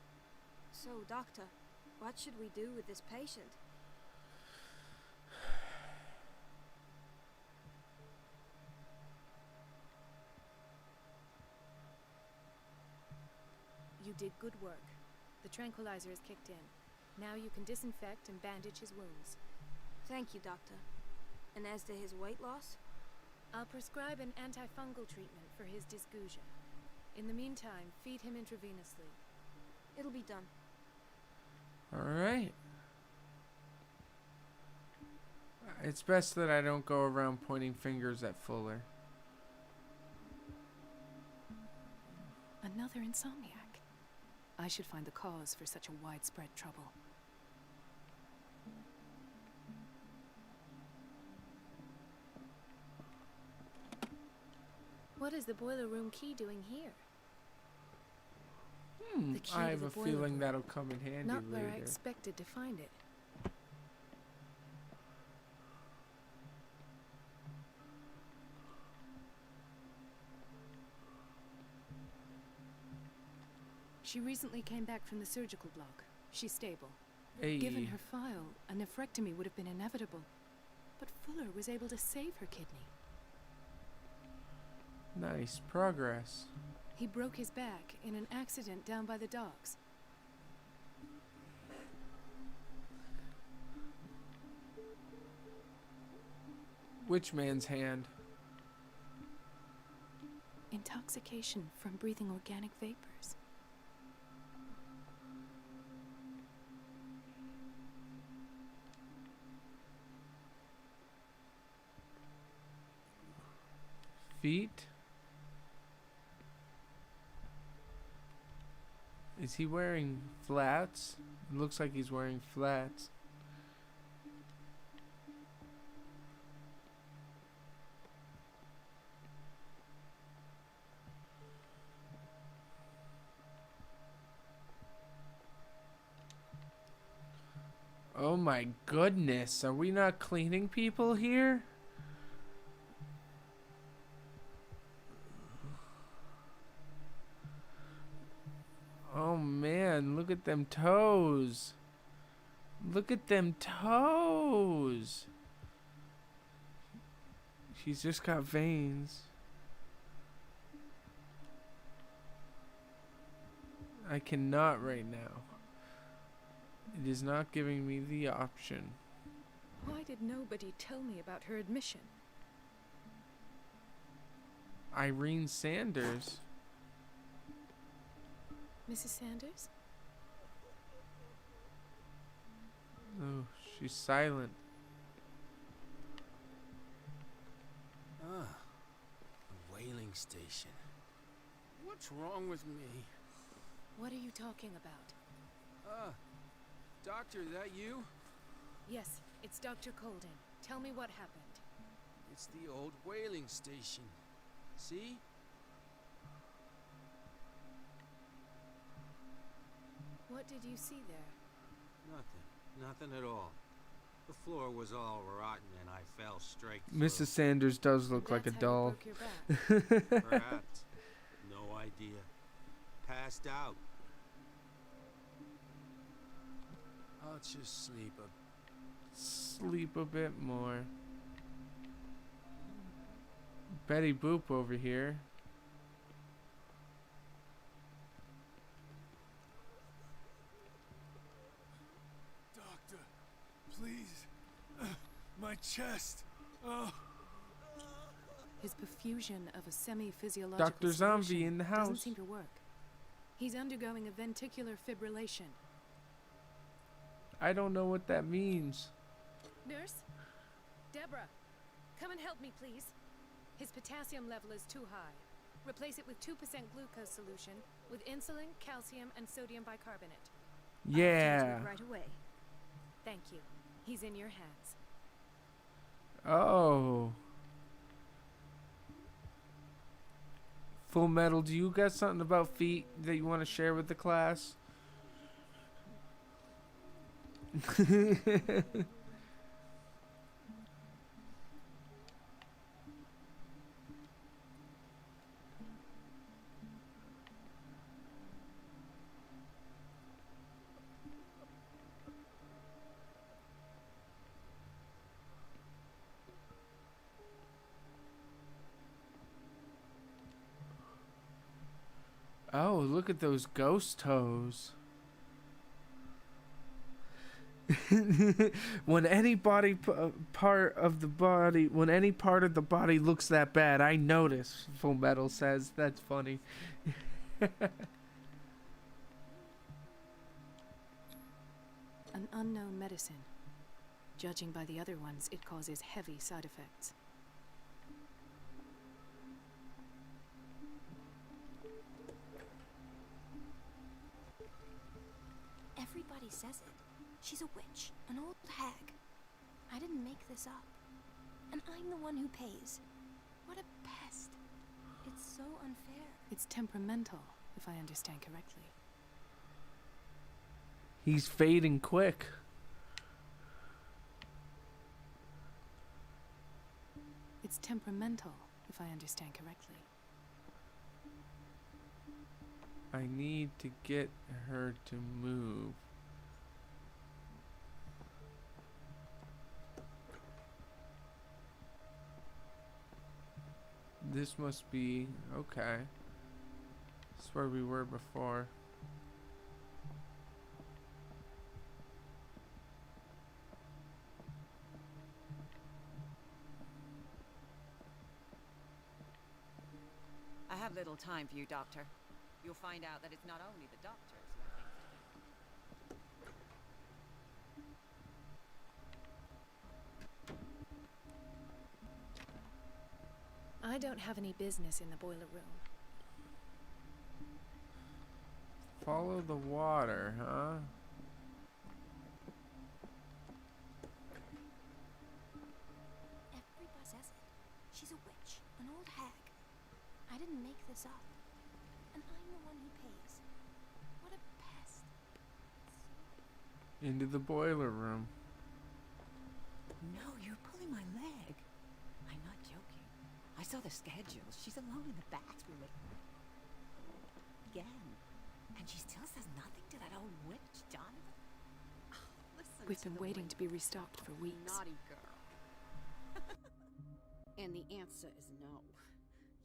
So, doctor, what should we do with this patient? You did good work. The tranquilizer is kicked in. Now you can disinfect and bandage his wounds. Thank you, doctor. And as to his weight loss? I'll prescribe an antifungal treatment for his dysgeusia. In the meantime, feed him intravenously. It'll be done. Alright. It's best that I don't go around pointing fingers at Fuller. Another insomniac. I should find the cause for such a widespread trouble. What is the boiler room key doing here? The key I to have the a boiler feeling room. that'll come in handy Not where I later. expected to find it. She recently came back from the surgical block. She's stable. Given Hey, her file, a nephrectomy would have been inevitable. But Fuller was able to save her kidney. nice progress. He broke his back in an accident down by the docks. Which man's hand? Intoxication from breathing organic vapors. Feet? Is he wearing flats? It looks like he's wearing flats. Oh my goodness, are we not cleaning people here? Oh man, look at them toes. Look at them toes. She's just got veins. I cannot right now. It is not giving me the option. Why did nobody tell me about her admission? Irene Sanders. Mrs. Sanders? Oh, she's silent. Ah, a whaling station. What's wrong with me? What are you talking about? Ah, doctor, that you? Yes, it's Dr. Colden. Tell me what happened. It's the old whaling station. See? did you see there? Nothing at all. The floor was all rotten and I fell straight Mrs. through. Sanders does look like a That's how you doll. broke your back. Perhaps. No idea. Passed out. I'll just sleep a Sleep a bit more. Betty Boop over here. Doctor, please. My chest. Oh. His perfusion of a semi-physiological Dr. Zombie solution in the doesn't house. seem to work. He's undergoing a ventricular fibrillation. I don't know what that means. Nurse? Deborah, come and help me, please. His potassium level is too high. Replace it with 2% glucose solution with insulin, calcium, and sodium bicarbonate. Yeah. Right away. Thank you. He's in your hands. Oh. Full Metal, do you got something about feet that you want to share with the class? Oh, look at those ghost toes. When any body part of the body, when any part of the body looks that bad, I notice, Full Metal says. That's funny. An unknown medicine. Judging by the other ones, it causes heavy side effects. Everybody says it. She's a witch, an old hag. I didn't make this up. And I'm the one who pays. What a pest. It's so unfair. It's temperamental, if I understand correctly. He's fading quick. It's temperamental, if I understand correctly. I need to get her to move. This must be okay. This is where we were before. I have little time for you, Doctor. You'll find out that it's not only the doctors who have things to do. I don't have any business in the boiler room. Follow the water, huh? Everybody says it. She's a witch, an old hag. I didn't make this up. And I'm the one who pays. What a pest. Into the boiler room. No, you're pulling my leg. I'm not joking. I saw the schedule. She's alone in the bathroom again. And she still says nothing to that old witch, Jonathan. Oh, listen We've to been the waiting way to be restocked for weeks. Naughty girl. And the answer is no.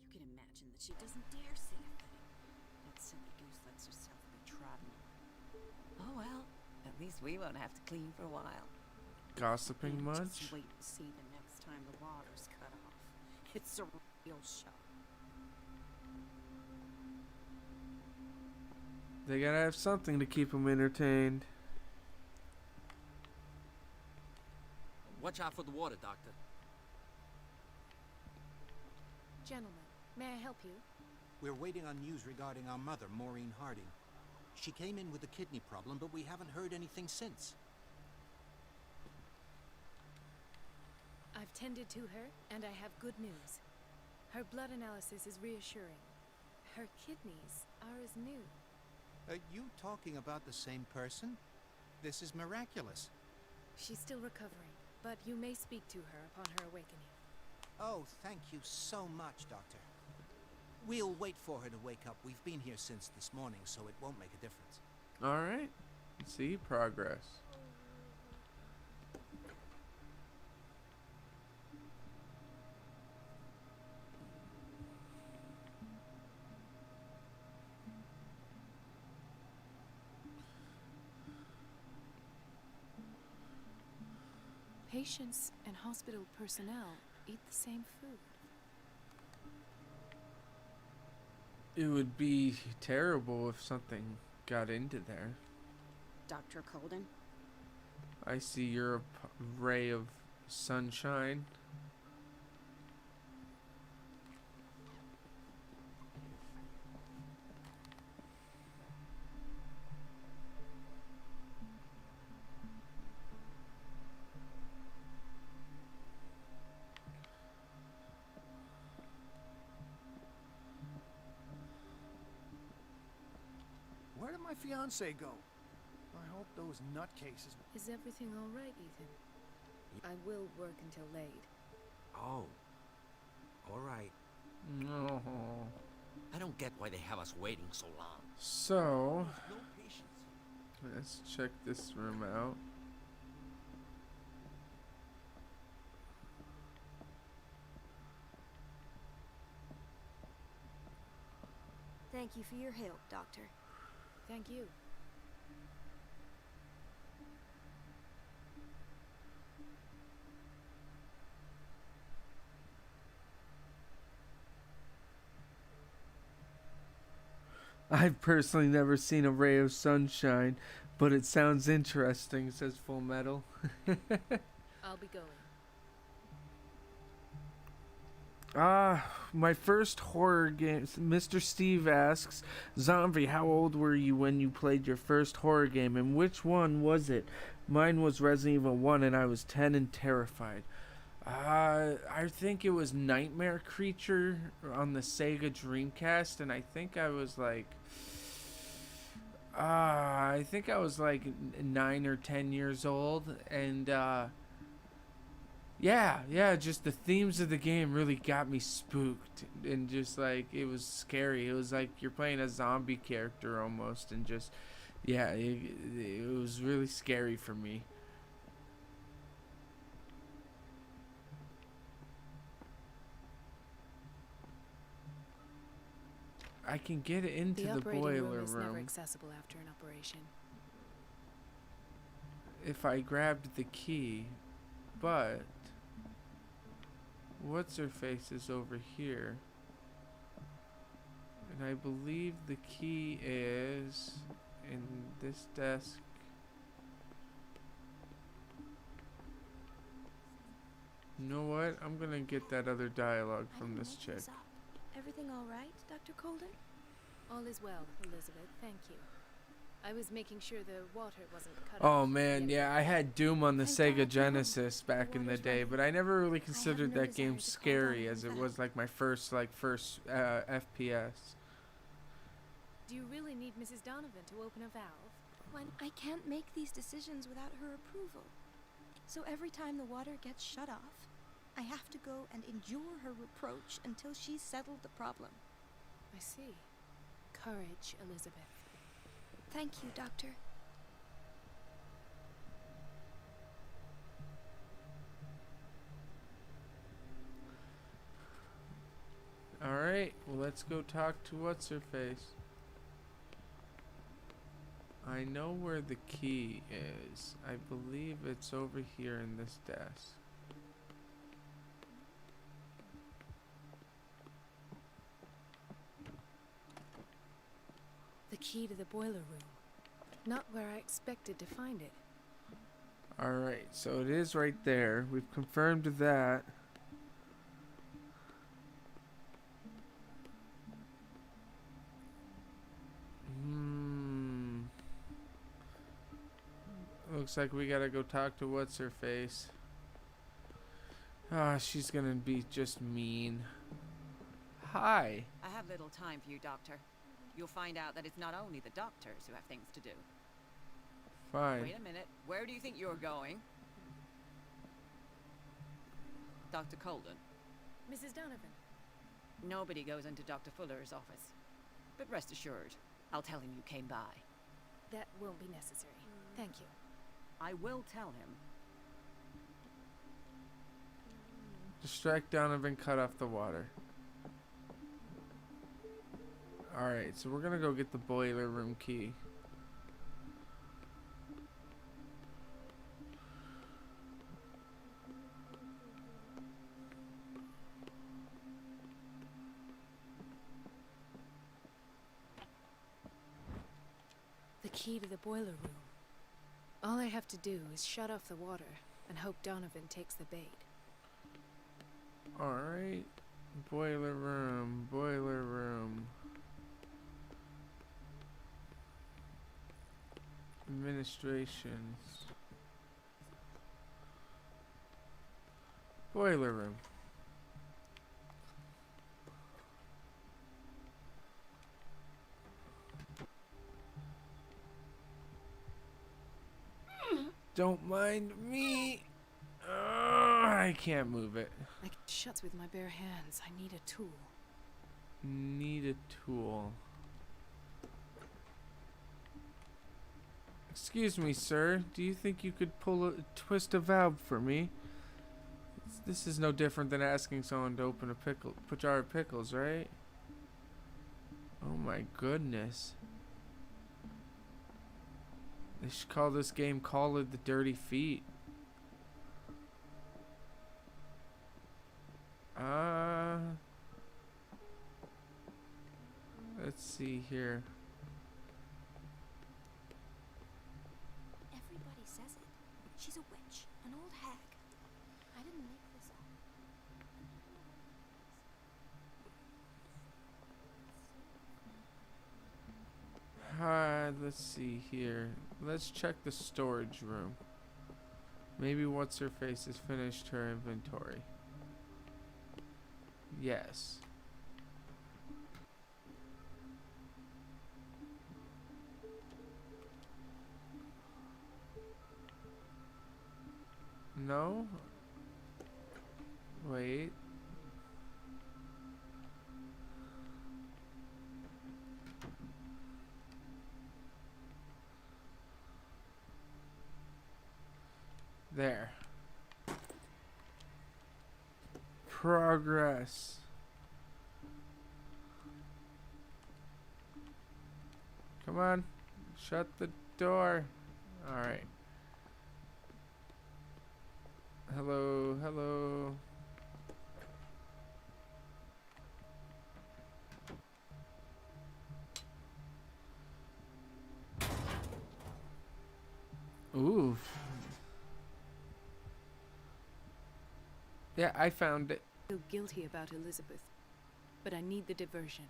You can imagine that she doesn't dare say a thing. That silly goose lets herself be trodden on. Oh, well, at least we won't have to clean for a while. Gossiping And much? Just wait and see the next time the water's cut off. It's a real show. They gotta have something to keep them entertained. Watch out for the water, Doctor. Gentlemen, may I help you? We're waiting on news regarding our mother, Maureen Harding. She came in with a kidney problem, but we haven't heard anything since. I've tended to her, and I have good news. Her blood analysis is reassuring. Her kidneys are as new. Are you talking about the same person? This is miraculous. She's still recovering, but you may speak to her upon her awakening. Oh, thank you so much, Doctor. We'll wait for her to wake up. We've been here since this morning, so it won't make a difference. Alright. See, progress. Patients and hospital personnel eat the same food. It would be terrible if something got into there. Dr. Colden? I see you're a ray of sunshine. Where did my fiancé go? I hope those nutcases... Is everything all right, Ethan? I will work until late. Oh. All right. No. I don't get why they have us waiting so long. So, No patience. let's check this room out. Thank you for your help, Doctor. Thank you. I've personally never seen a ray of sunshine, but it sounds interesting, says Full Metal. I'll be going. My first horror game. Mr. Steve asks, Zombie, how old were you when you played your first horror game, and which one was it? Mine was Resident Evil 1, and I was 10 and terrified. I think it was Nightmare Creature on the Sega Dreamcast, and I think I was like, 9 or 10 years old, and, yeah, just the themes of the game really got me spooked, and just like, it was scary. It was like you're playing a zombie character almost, and just, yeah, it was really scary for me. I can get into the operating boiler room is never room accessible after an operation. if I grabbed the key, but what's her face is over here, and I believe the key is in this desk. You know what? I'm gonna get that other dialogue from this chick. Everything all right, Dr. Colden? All is well, Elizabeth. Thank you. I was making sure the water wasn't cut off. Oh man, yet. yeah, I had Doom on the Thank Sega God, Genesis back in the water's day, running. but I never really considered no that desire game to call scary Donovan as it back. was like my first FPS. Do you really need Mrs. Donovan to open a valve? When I can't make these decisions without her approval. So every time the water gets shut off, I have to go and endure her reproach until she's settled the problem. I see. Courage, Elizabeth. Thank you, Doctor. Alright, well let's go talk to what's-her-face. I know where the key is. I believe it's over here in this desk. The key to the boiler room. Not where I expected to find it. Alright, so it is right there. We've confirmed that. Looks like we gotta go talk to what's-her-face. Ah, she's gonna be just mean. Hi. I have little time for you, Doctor. you'll find out that it's not only the doctors who have things to do. Fine. Wait a minute. Where do you think you're going? Dr. Colden. Mrs. Donovan. Nobody goes into Dr. Fuller's office. But rest assured, I'll tell him you came by. That won't be necessary. Thank you. I will tell him. Distract Donovan, cut off the water. Alright, so we're gonna go get the boiler room key. The key to the boiler room. All I have to do is shut off the water and hope Donovan takes the bait. Alright. Boiler room, boiler room. Administration. Boiler room. Don't mind me. I can't move it. I can shut with my bare hands. I need a tool. Need a tool. Excuse me, sir. Do you think you could twist a valve for me? This is no different than asking someone to open a jar of pickles, right? Oh my goodness. They should call this game Call of the Dirty Feet. Let's see here. Everybody says it. She's a witch, an old hag. I didn't make this up. Let's see here. Let's check the storage room. Maybe what's her face has finished her inventory. Yes. No? Wait. There. Progress. Come on. Shut the door. Alright. Hello, hello. Ooh. Yeah, I found it. I feel guilty about Elizabeth, but I need the diversion.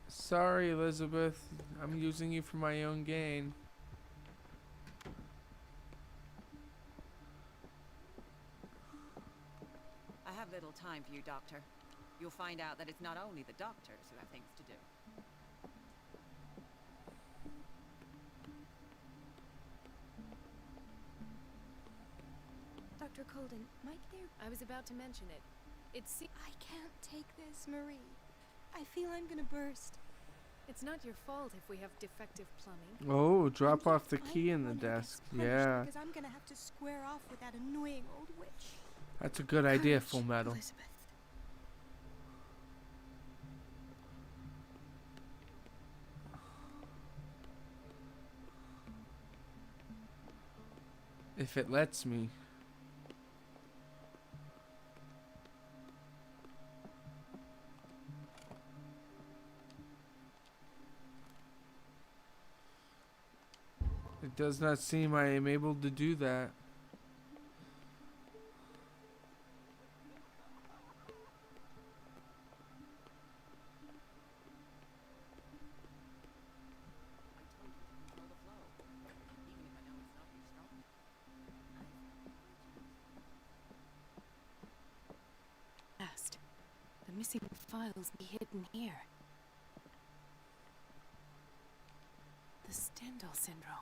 Sorry, Elizabeth. I'm using you for my own gain. I have little time for you, Doctor. You'll find out that it's not only the doctors who have things to do. Dr. Colden, might there... I was about to mention it. I can't take this, Marie. I feel I'm gonna burst. It's not your fault if we have defective plumbing. Oh, drop off the key in the desk. Yeah. Because I'm gonna have to square off with that annoying old witch. That's a good idea, Courage, Full Metal. Elizabeth. If it lets me. It does not seem I am able to do that. The missing files be hidden here. Stendhal syndrome.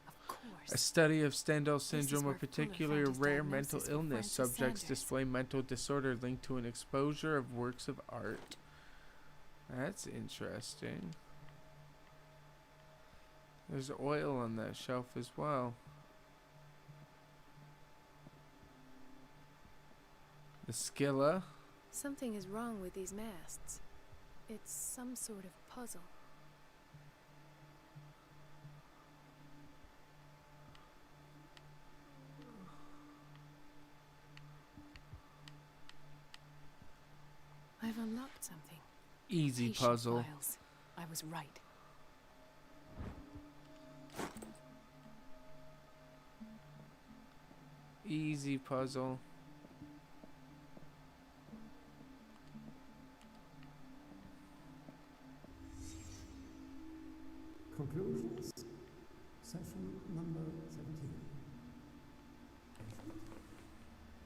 Of A course. study of Stendhal is syndrome, a where Fuller particular found his rare mental diagnosis with illness. Francis Subjects Sanders. display mental disorder linked to an exposure of works of art. That's interesting. There's oil on that shelf as well. The Skilla. Something is wrong with these masts. It's some sort of puzzle. I've unlocked something. Easy Patient puzzle. files. I was right. Easy puzzle. Conclusions. Session number 17.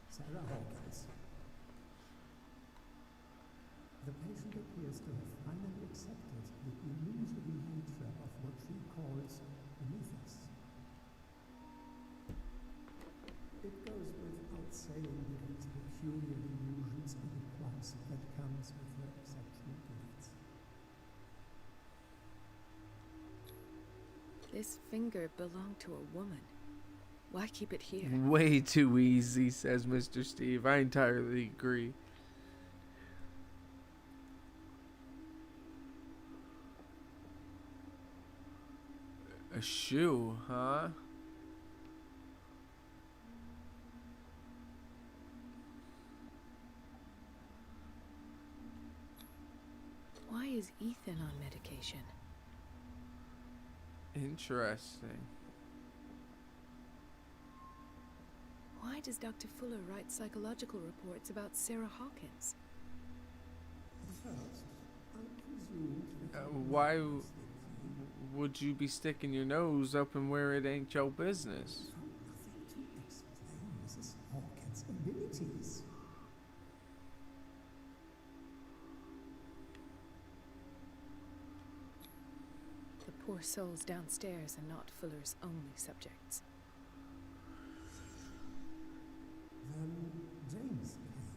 Sarah Hawkins. The patient appears to have finally accepted the illusory nature of what she calls mythos. It goes without saying that these peculiar illusions are the price that comes with her exceptional gifts. This finger belonged to a woman. Why keep it here? Way too easy, says Mr. Steve. I entirely agree. A shoe, huh? Why is Ethan on medication? Interesting. Why does Dr. Fuller write psychological reports about Sarah Hawkins? First, I presumed that Why would you be sticking your nose up and where it ain't your business? nothing to explain Mrs. Hawkins' abilities. The poor souls downstairs are not Fuller's only subjects. Then James came.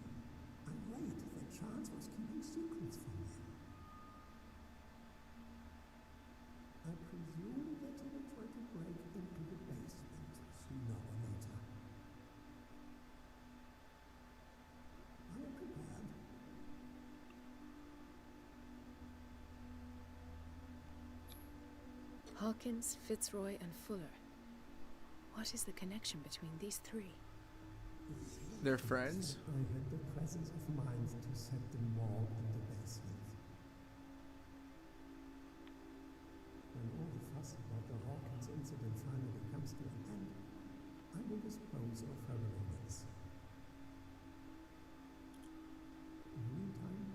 I'm late that Charles was keeping secrets from him. I presume that he will try to break into the basement sooner or later. I am prepared. Hawkins, Fitzroy, and Fuller. What is the connection between these three? They're friends? I had the presence of mind to set them all in the basement. When all the fuss about the Hawkins incident finally comes to an end, I will dispose of her belongings. In the meantime,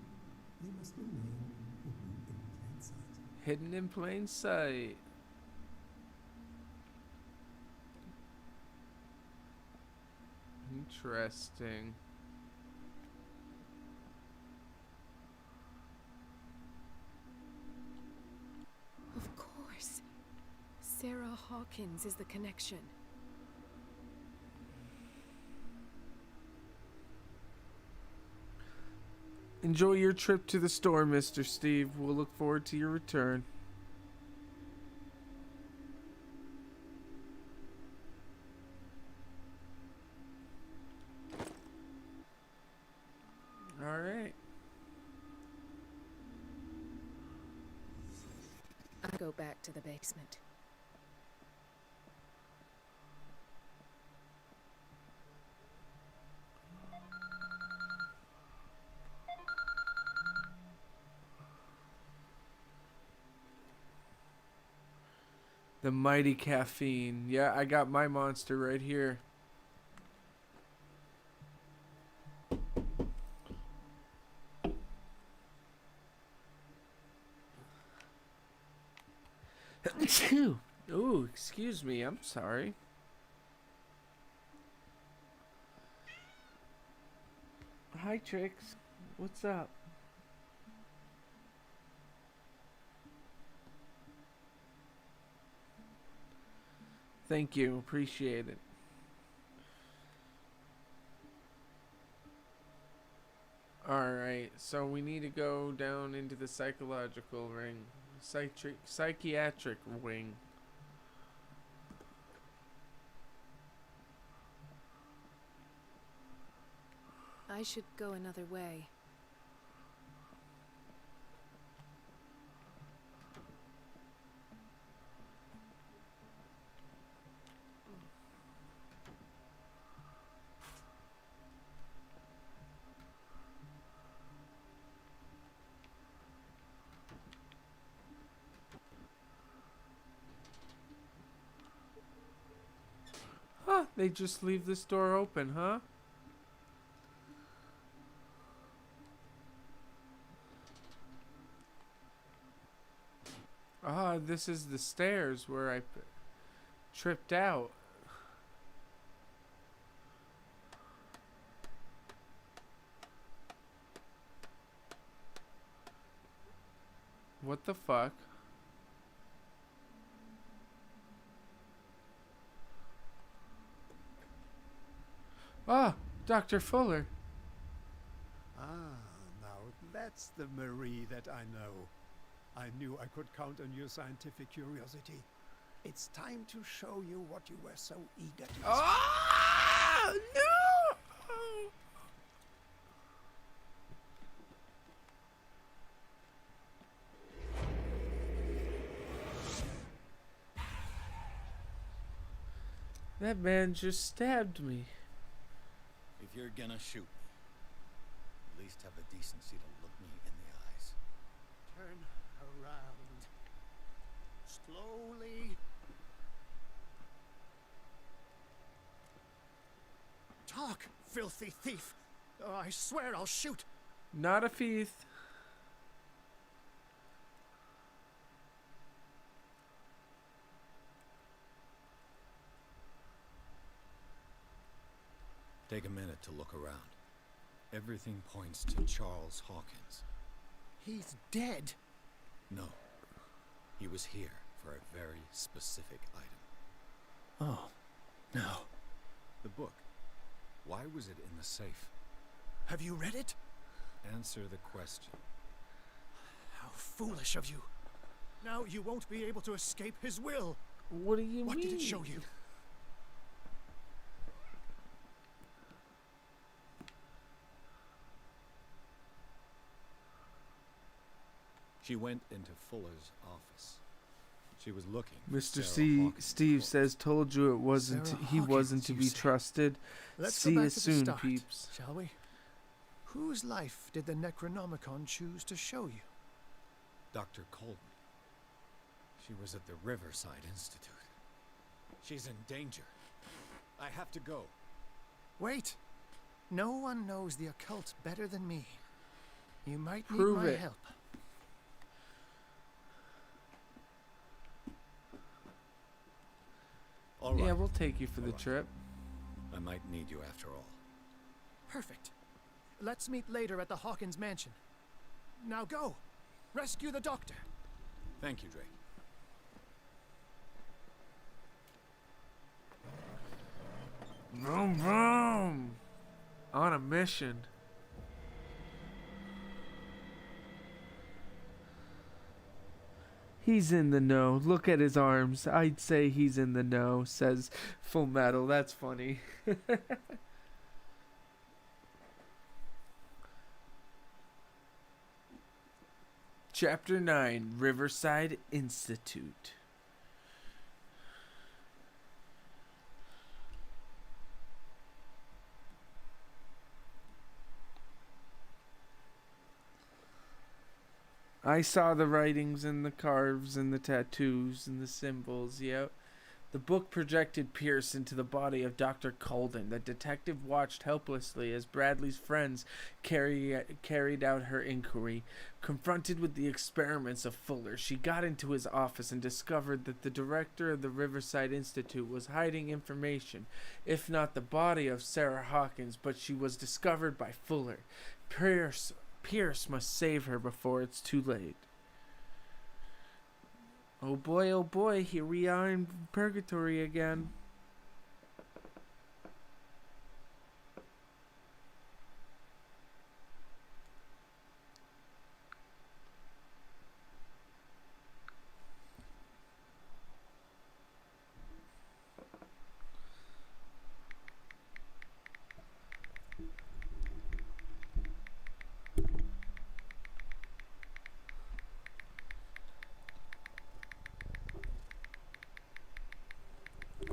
they must remain hidden in plain sight. Hidden in plain sight. Interesting. Of course. Sarah Hawkins is the connection. Enjoy your trip to the store, Mr. Steve. We'll look forward to your return. All right. I go back to the basement. The mighty caffeine. Yeah, I got my monster right here. Oh, excuse me. I'm sorry. Hi, Trix. What's up? Thank you. Appreciate it. Alright, so we need to go down into the psychological ring. Psychiatric wing. I should go another way. Huh, they just leave this door open, huh? Ah, this is the stairs where I tripped out. What the fuck? Ah, Dr. Fuller. Ah, now that's the Marie that I know. I knew I could count on your scientific curiosity. It's time to show you what you were so eager to. Ah, no! That man just stabbed me. If you're gonna shoot me, at least have the decency to look me in the eyes. Turn around. Slowly. Talk, filthy thief. Oh, I swear I'll shoot. Not a thief. Take a minute to look around. Everything points to Charles Hawkins. He's dead. No. He was here for a very specific item. Oh, no. The book. Why was it in the safe? Have you read it? Answer the question. How foolish of you. Now you won't be able to escape his will. What do you mean? What did it show you? She went into Fuller's office. She was looking for Mr. Sarah Hawkins' Steve book. says, told you it wasn't. Sarah He wasn't Hawkins, to you be say? trusted. Let's See go back you to the soon, start, peeps. shall we? Whose life did the Necronomicon choose to show you? Dr. Colton. She was at the Riverside Institute. She's in danger. I have to go. Wait. No one knows the occult better than me. You might need Prove my it. help. All right. Yeah, we'll take you for the All right. trip. I might need you after all. Perfect. Let's meet later at the Hawkins mansion. Now go. Rescue the doctor. Thank you, Drake. Vroom vroom. On a mission. He's in the know. Look at his arms. I'd say he's in the know, says Full Metal. That's funny. Chapter 9, Riverside Institute. I saw the writings and the carves and the tattoos and the symbols, yep. The book projected Pierce into the body of Dr. Colden. The detective watched helplessly as Bradley's friends carried out her inquiry. Confronted with the experiments of Fuller, she got into his office and discovered that the director of the Riverside Institute was hiding information, if not the body of Sarah Hawkins, but she was discovered by Fuller. Pierce must save her before it's too late. oh boy, here we are in purgatory again.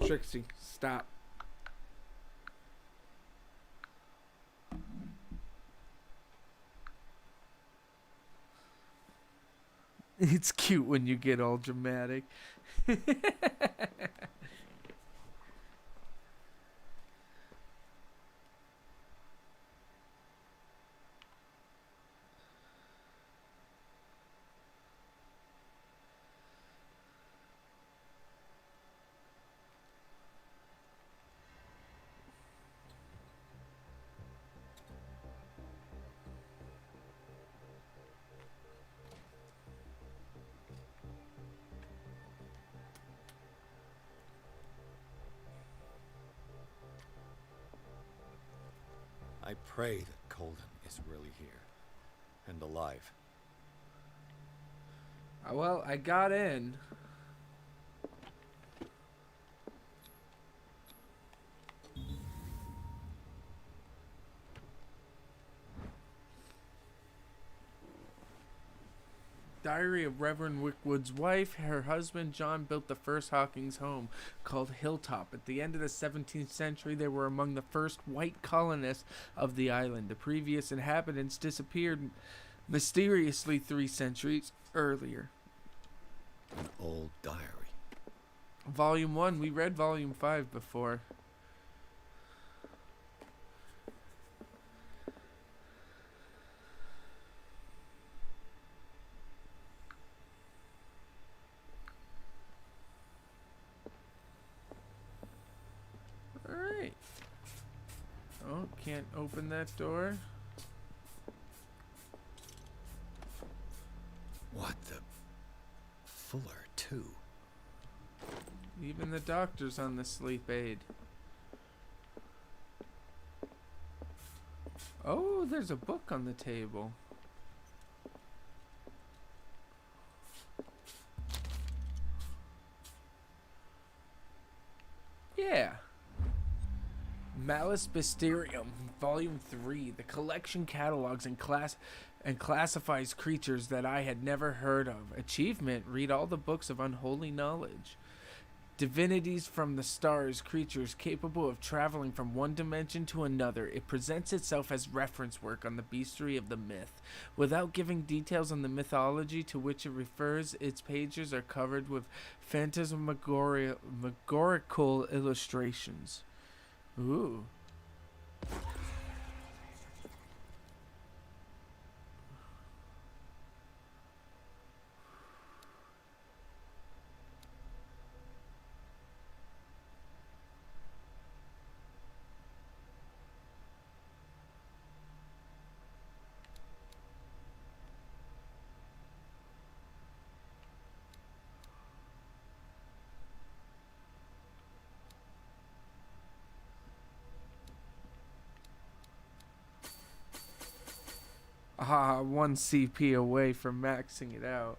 Trixie, stop. It's cute when you get all dramatic. I pray that Colden is really here. And alive. Well, I got in. Diary of Reverend Wickwood's wife. Her husband John built the first Hawkins home, called Hilltop. At the end of the 17th century, they were among the first white colonists of the island. The previous inhabitants disappeared mysteriously 3 centuries earlier. An old diary. Volume 1. We read Volume 5 before. Alright. Oh, can't open that door. What the... Fuller, too. Even the doctor's on the sleep aid. Oh, there's a book on the table. Yeah. Malus Mysterium, Volume 3. The collection catalogs and classifies creatures that I had never heard of. Achievement, read all the books of unholy knowledge. Divinities from the stars, creatures capable of traveling from one dimension to another. It presents itself as reference work on the beastry of the myth. Without giving details on the mythology to which it refers, its pages are covered with phantasmagorical illustrations. Ooh. Ah, 1 CP away from maxing it out.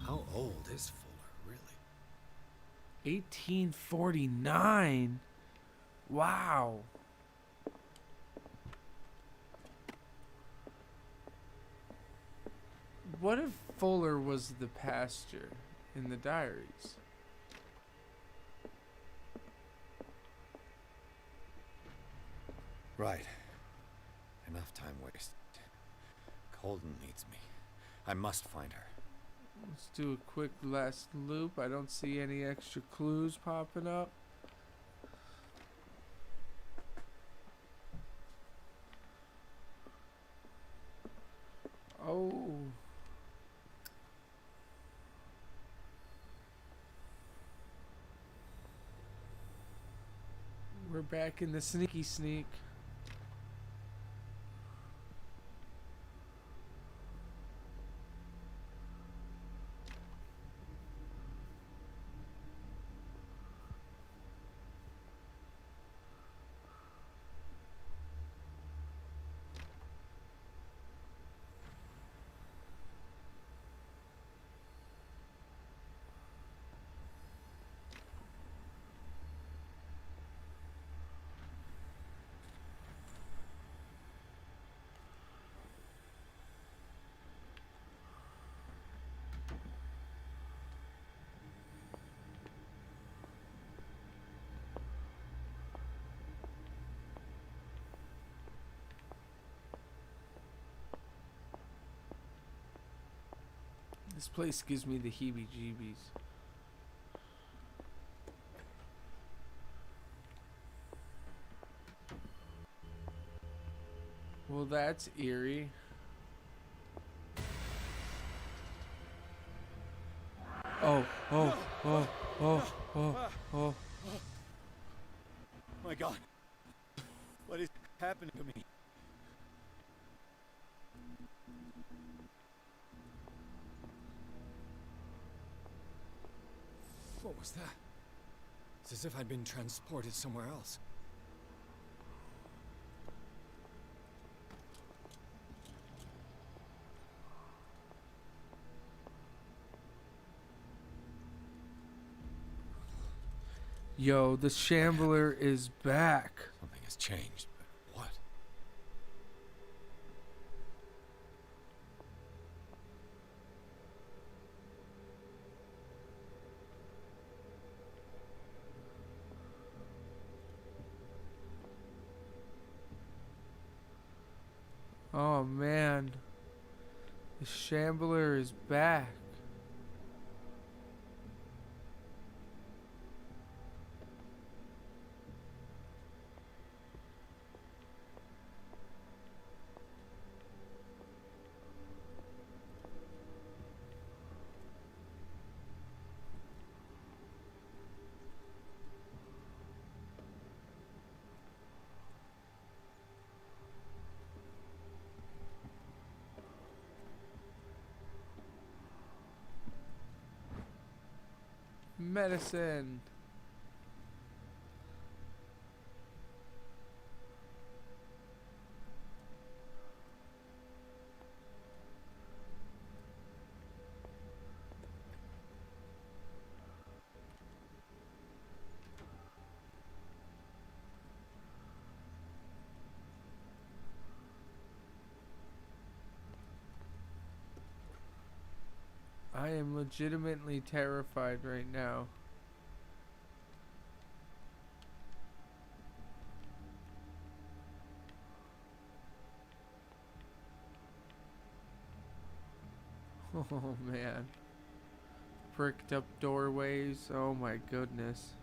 How old is Fuller, really? 1849. Wow. What if Fuller was the pastor in the diaries? Right. Enough time wasted. Colden needs me. I must find her. Let's do a quick last loop. I don't see any extra clues popping up. Oh. We're back in the sneaky sneak. This place gives me the heebie-jeebies. Well, that's eerie. Oh, oh, oh, oh, oh, oh. My God. What is happening to me? What was that? It's as if I'd been transported somewhere else. Yo, the Shambler is back. Something has changed, but what? Oh man. The Shambler is back. Medicine. I am legitimately terrified right now. Oh man. Bricked up doorways. Oh my goodness.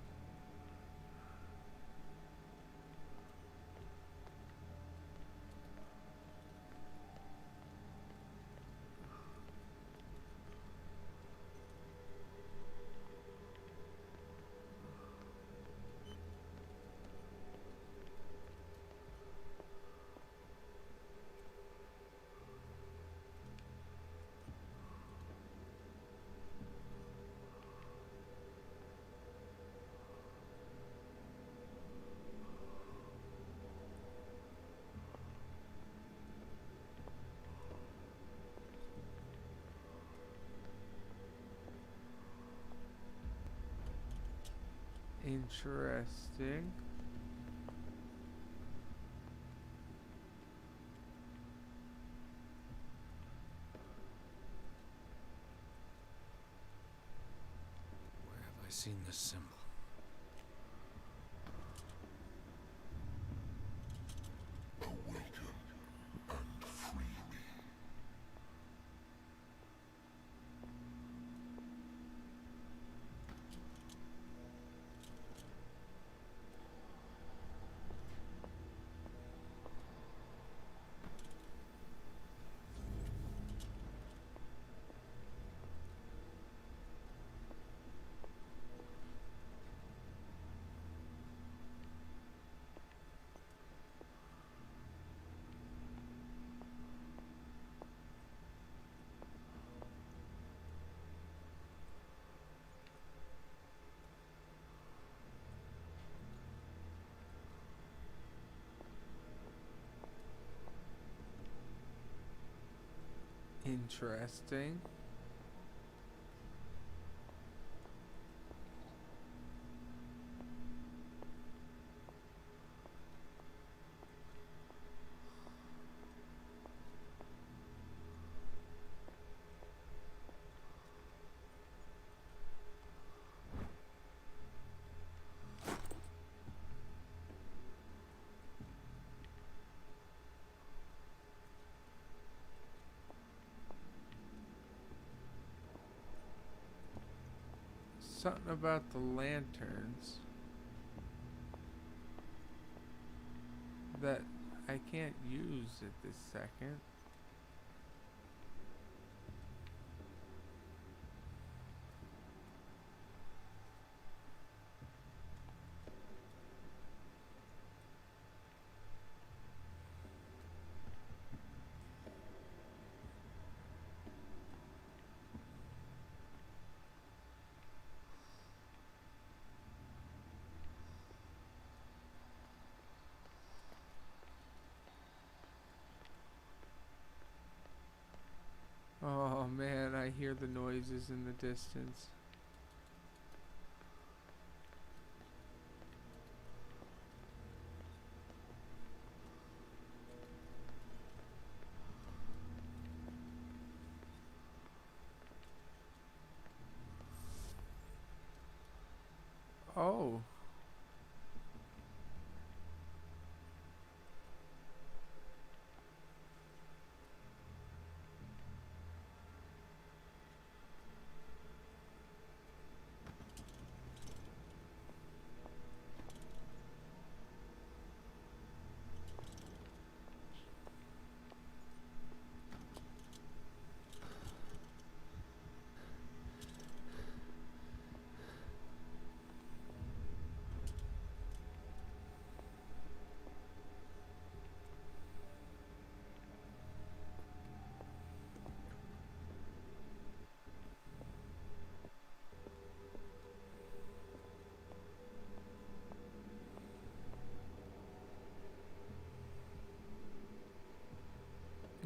Interesting. Where have I seen this symbol? Interesting. Something about the lanterns that I can't use at this second. Oh man, I hear the noises in the distance. Oh.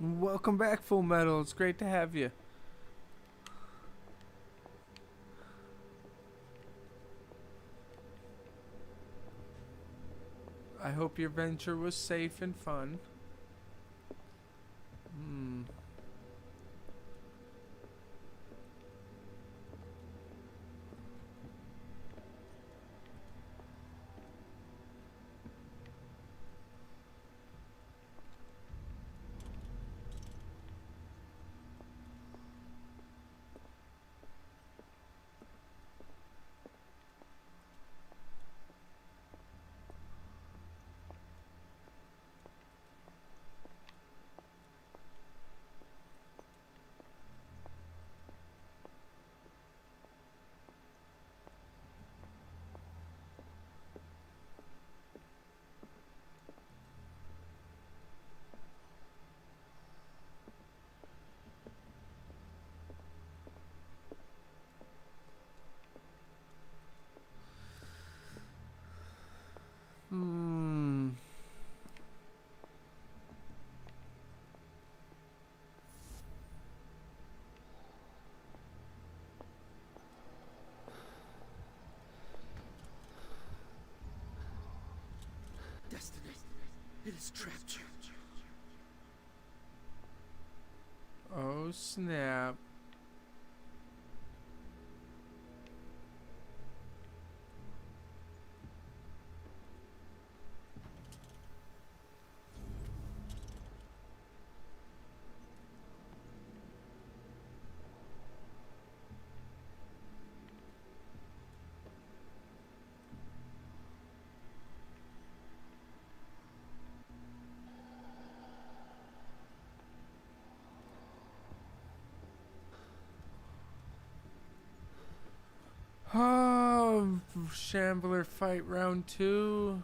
Welcome back, Full Metal. It's great to have you. I hope your venture was safe and fun. Destiny. It is trapped. Oh snap. Oh, Shambler fight round 2.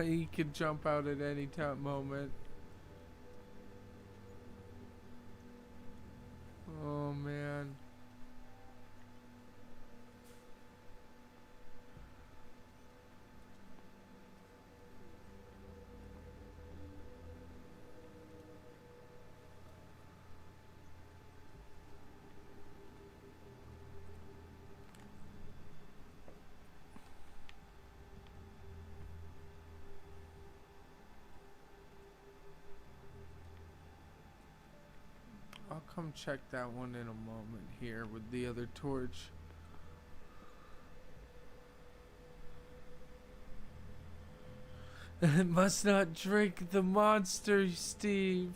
He could jump out at any moment. Oh man. come check that one in a moment here with the other torch. Must not drink the monster, Steve.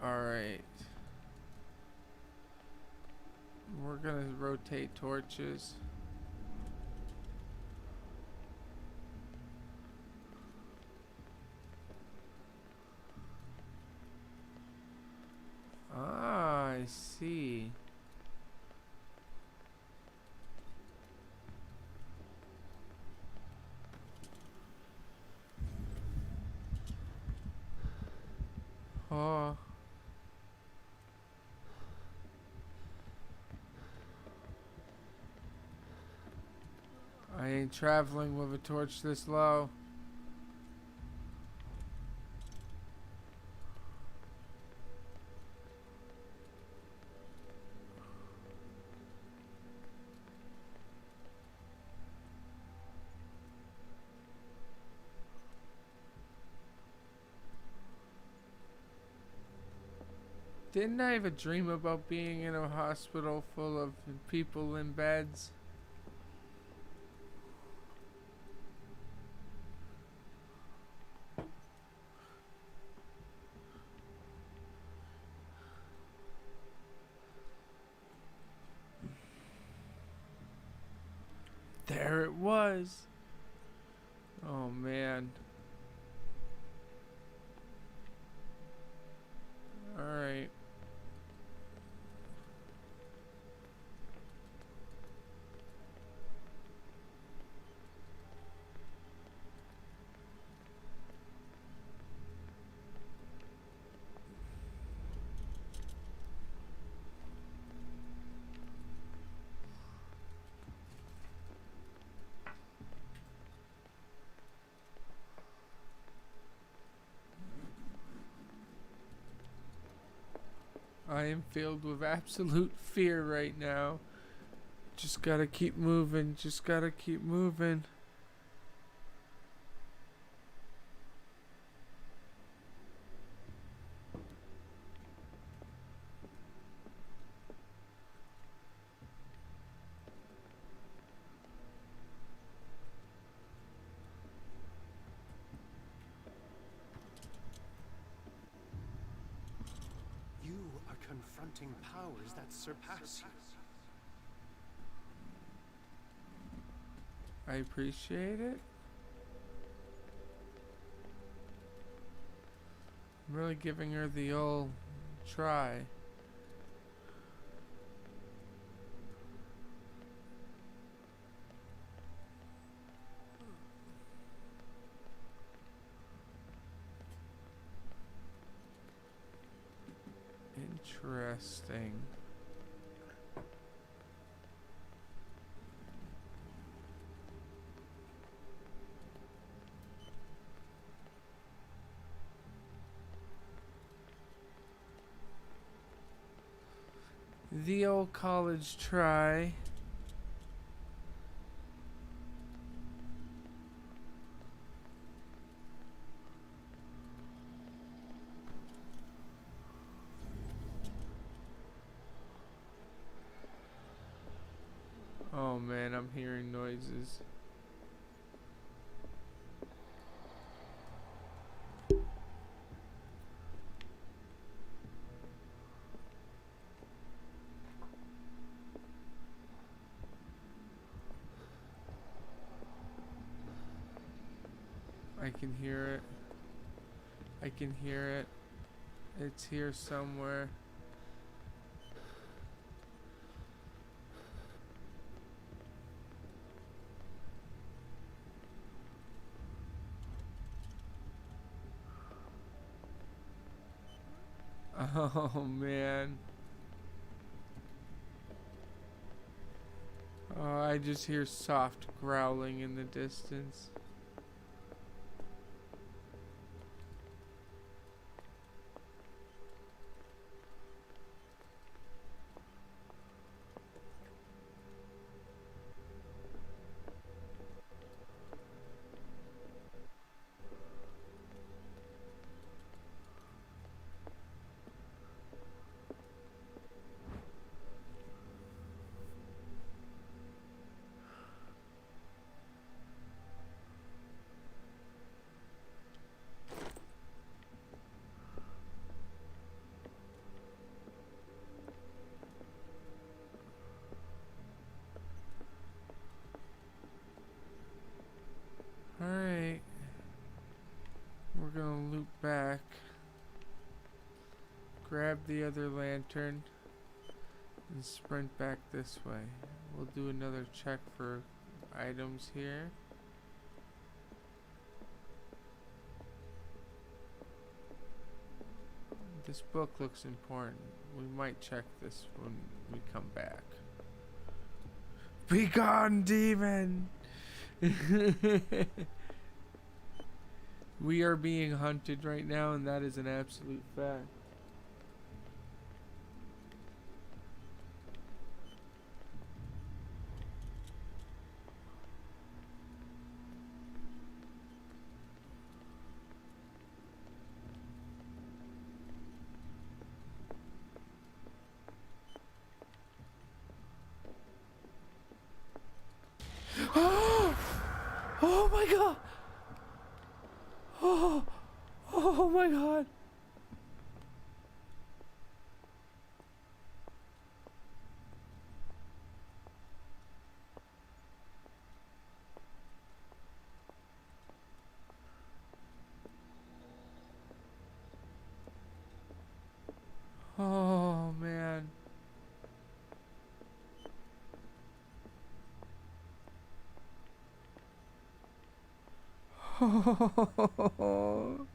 Alright. We're gonna rotate torches. Ah, I see. Oh. I ain't traveling with a torch this low. Didn't I have a dream about being in a hospital full of people in beds? There it was. Oh man. Alright. I am filled with absolute fear right now. Just gotta keep moving. Just gotta keep moving. You are confronting powers that surpass you. I appreciate it. I'm really giving her the old try. Interesting. The old college try. Oh man, I'm hearing noises. I can hear it. I can hear it. It's here somewhere. Oh man. Oh, I just hear soft growling in the distance. Alright. We're gonna loop back. Grab the other lantern. And sprint back this way. We'll do another check for items here. This book looks important. We might check this when we come back. Be gone, demon! We are being hunted right now, and that is an absolute fact. Oh my god! Oh my god! Oh man. Oh.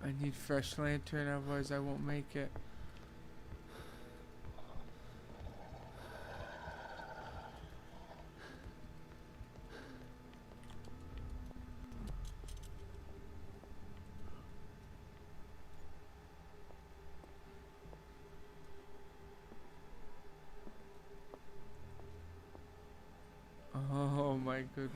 I need fresh lantern, otherwise I won't make it. Oh my goodness.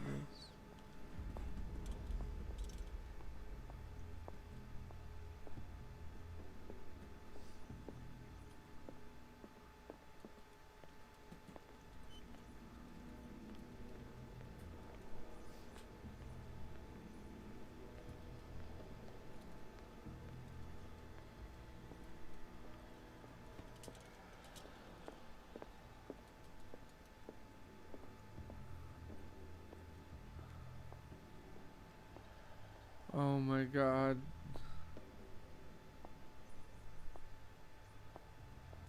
Oh my god.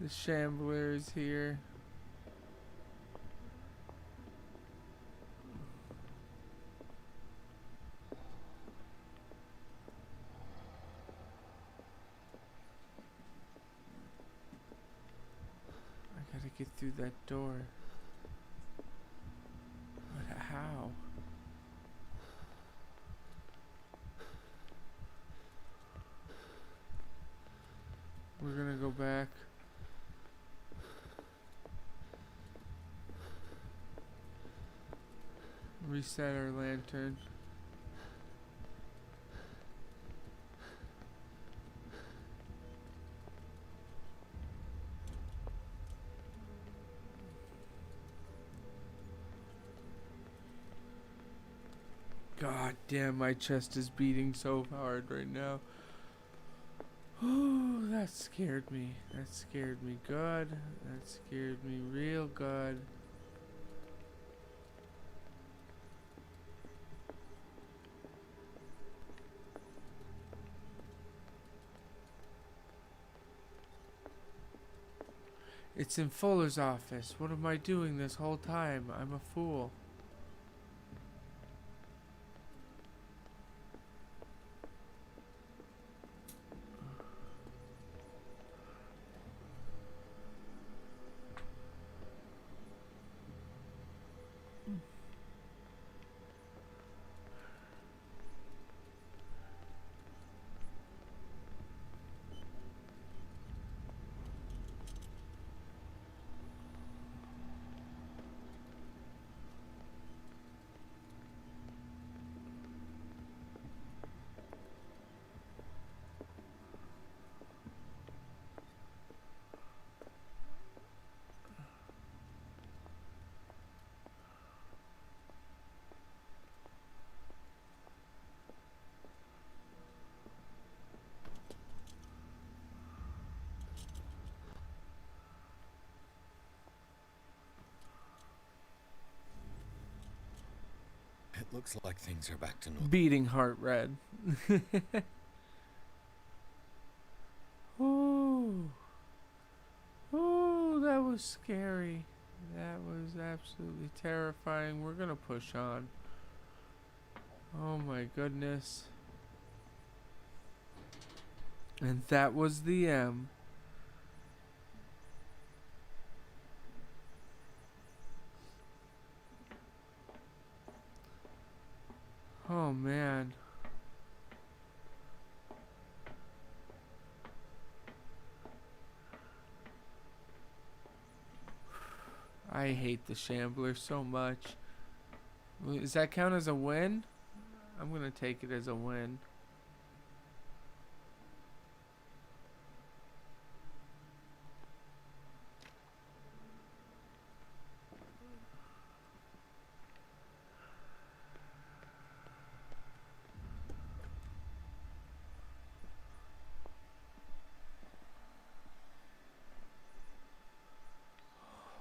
The Shambler is here. I gotta get through that door. But how? We're gonna go back. Reset our lantern. God damn, my chest is beating so hard right now. Oh, that scared me. That scared me good. That scared me real good. It's in Fuller's office. What am I doing this whole time? I'm a fool. Looks like things are back to normal. Beating heart red. Ooh. Ooh, that was scary. That was absolutely terrifying. We're gonna push on. Oh my goodness. And that was the M. Oh man. I hate the Shambler so much. Does that count as a win? I'm gonna take it as a win.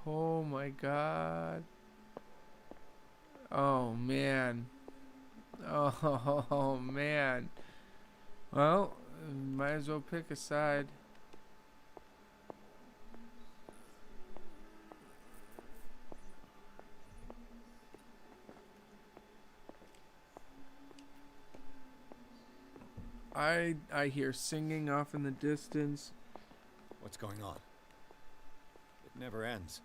Oh my god. Oh man. Oh man. Well, might as well pick a side. I hear singing off in the distance. What's going on? It never ends.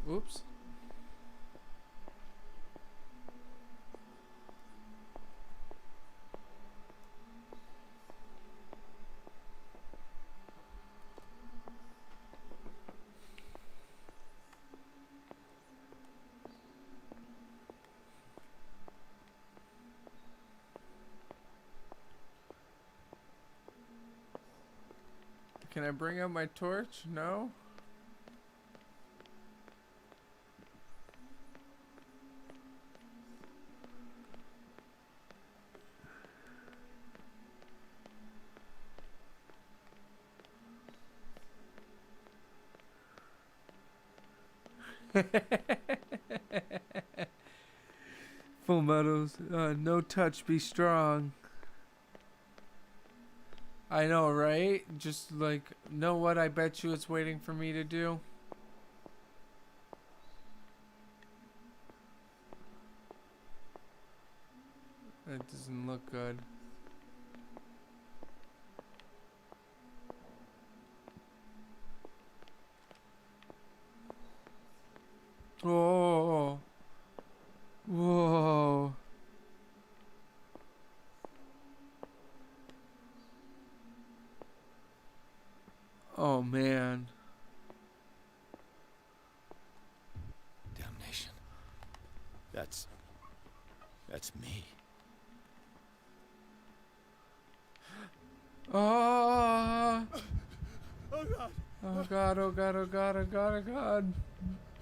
Oops. Can I bring out my torch? No? Full Meadows, no touch, be strong. I know, right? Just like, know what I bet you it's waiting for me to do? That doesn't look good. Oh. Whoa. Oh man. Damnation. That's me. Oh. Oh god. Oh god, oh god, oh god, oh god, oh god.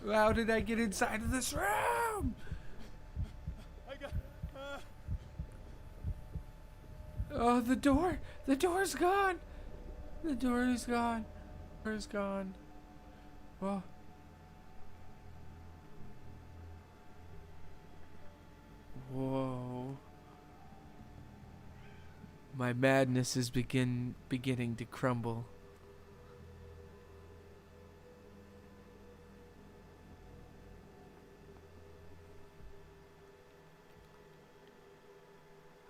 How did I get inside of this room? I got. Oh, the door. The door's gone. The door is gone. The door is gone. Whoa. Whoa. My madness is beginning to crumble.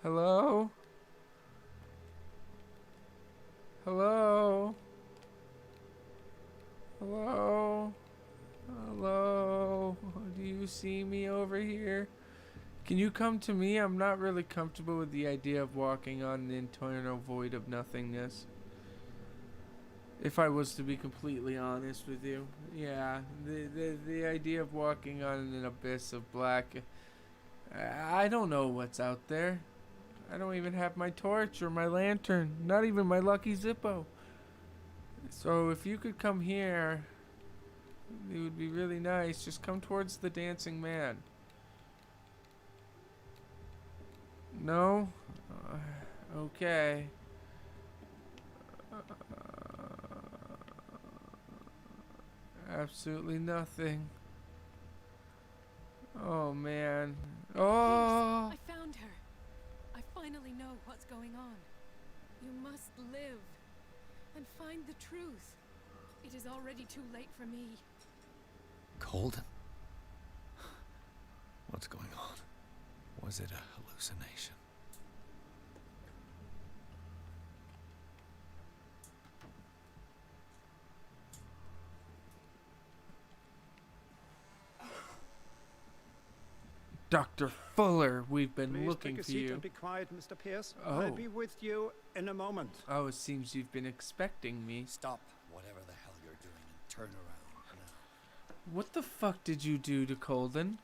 Hello? Hello? Hello? Hello? Do you see me over here? Can you come to me? I'm not really comfortable with the idea of walking on an internal void of nothingness. If I was to be completely honest with you. Yeah, the idea of walking on an abyss of black. I don't know what's out there. I don't even have my torch or my lantern. Not even my lucky Zippo. So if you could come here, it would be really nice. Just come towards the dancing man. No? Okay. Absolutely nothing. Oh man. Oh! Pierce, I found her. I finally know what's going on. You must live and find the truth. It is already too late for me. Golden? What's going on? Was it a hallucination? Dr. Fuller, we've been Please looking take a for seat you. and be quiet, Mr. Pierce. Oh. I'll be with you in a moment. Oh, it seems you've been expecting me. Stop whatever the hell you're doing and turn around now. What the fuck did you do to Colden?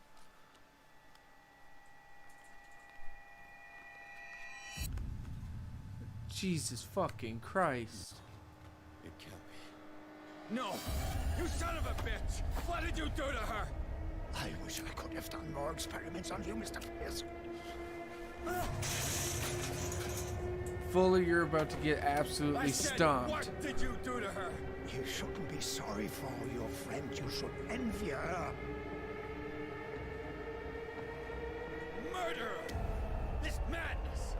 Jesus fucking Christ. It can't be. No! You son of a bitch! What did you do to her? I wish I could have done more experiments on you, Mr. Pierce. Fuller, you're about to get absolutely stomped. What did you do to her? You shouldn't be sorry for your friend. You should envy her. Murder! This madness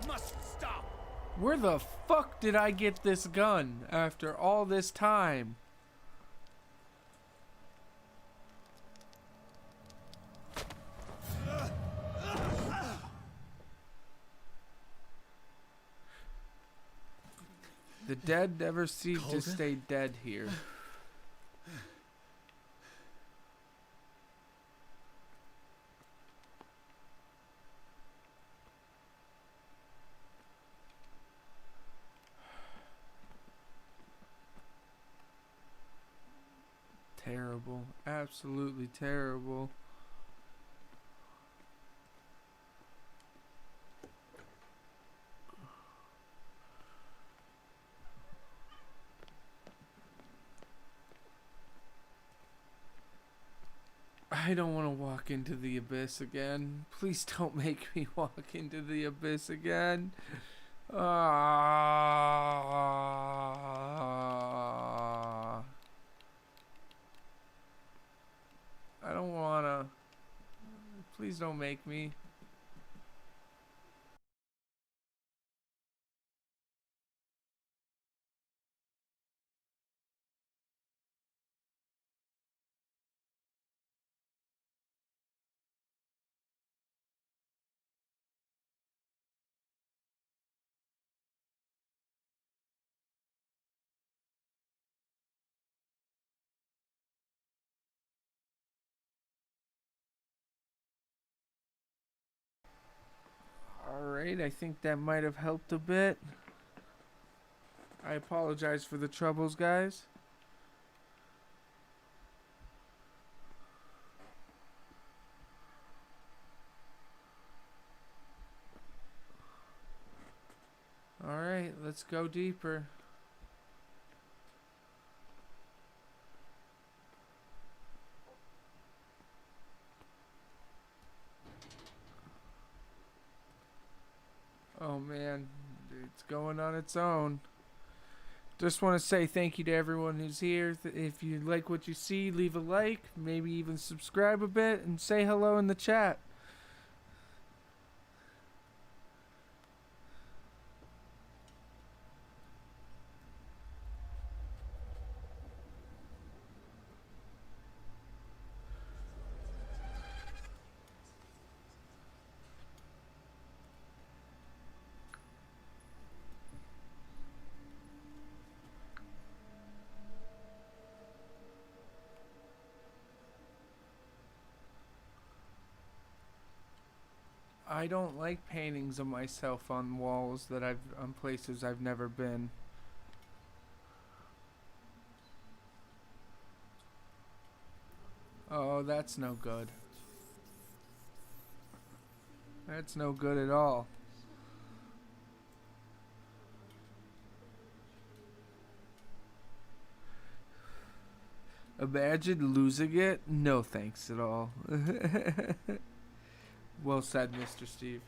must stop! Where the fuck did I get this gun after all this time? The dead never seem to stay dead here. Terrible. Absolutely terrible. I don't want to walk into the abyss again. Please don't make me walk into the abyss again. I don't want to. Please don't make me. Alright, I think that might have helped a bit. I apologize for the troubles, guys. Alright, let's go deeper. Oh man, it's going on its own. Just want to say thank you to everyone who's here. If you like what you see, leave a like, maybe even subscribe a bit, and say hello in the chat. I don't like paintings of myself on walls that on places I've never been. Oh, that's no good. That's no good at all. Imagine losing it? No thanks at all. Well said, Mr. Steve.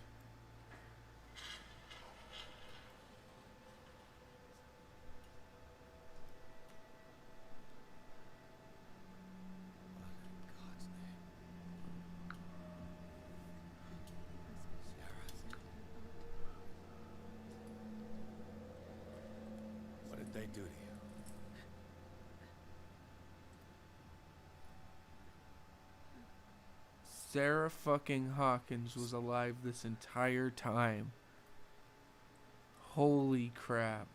duty. Sarah fucking Hawkins was alive this entire time. Holy crap.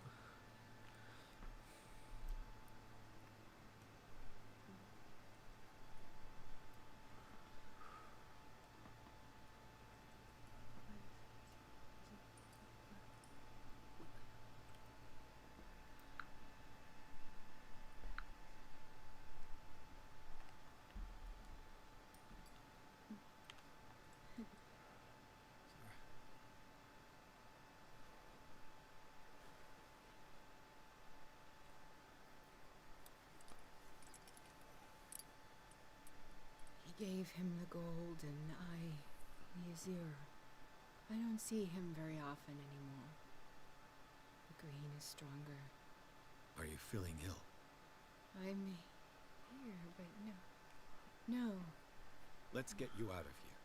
He gave him the gold and I, the azure. I don't see him very often anymore. The green is stronger. Are you feeling ill? I'm here, but no. No. Let's get you out of here.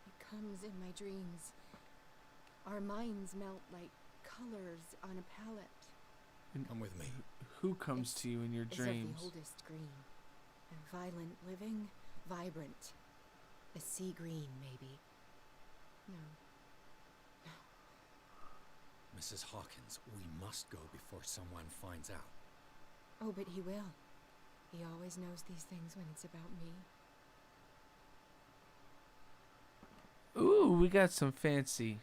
It comes in my dreams. Our minds melt like colors on a palette. Come with me. Who comes to you in your dreams? It's of the oldest green. A violent living, vibrant. A sea green, maybe. No. Mrs. Hawkins, we must go before someone finds out. Oh, but he will. He always knows these things when it's about me. Ooh, we got some fancy.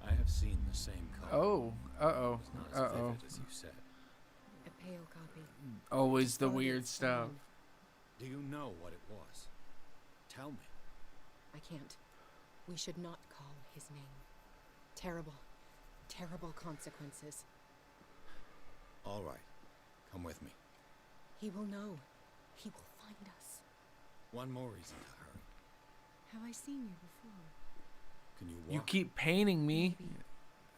I have seen the same color. Oh, uh-oh, It's not as uh-oh. vivid as you said. A pale copy. Always the Just weird it's stuff. gone. Do you know what it was? Tell me. I can't. We should not call his name. Terrible, terrible consequences. All right. Come with me. He will know. He will find us. One more reason to hurry. Have I seen you before? Can you walk? You keep painting me.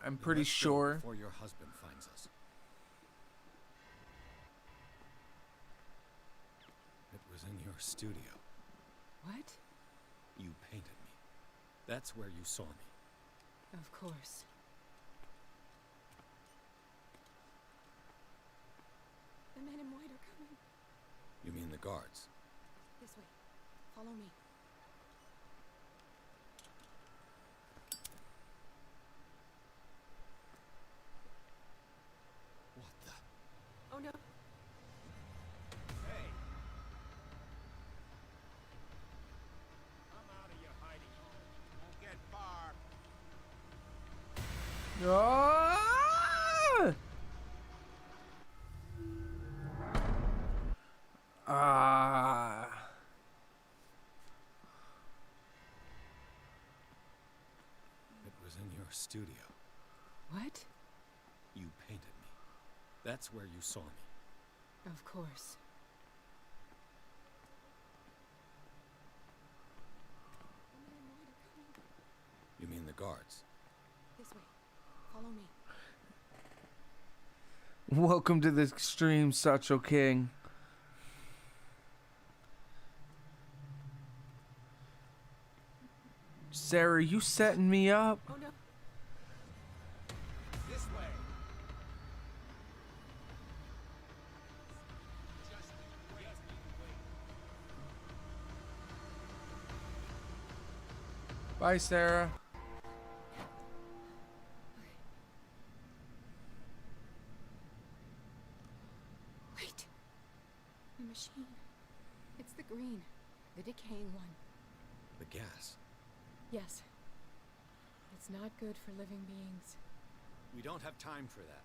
I'm pretty Let's go sure. before your husband finds us. It was in your studio. What? You painted me. That's where you saw me. Of course. The men in white are coming. You mean the guards? This way. Follow me. What the? Oh no. Hey! Come out of your hiding hole. Won't get far. Ah! Ah. It was in your studio. What? You painted me. That's where you saw me. Of course. The men in white are coming. You mean the guards? This way. Follow me. Welcome to the extreme, Sacho King. Sarah, you setting me up? Oh no. This way. Just wait. Bye, Sarah. Wait. The machine. It's the green. The decaying one. The gas. Yes. It's not good for living beings. We don't have time for that.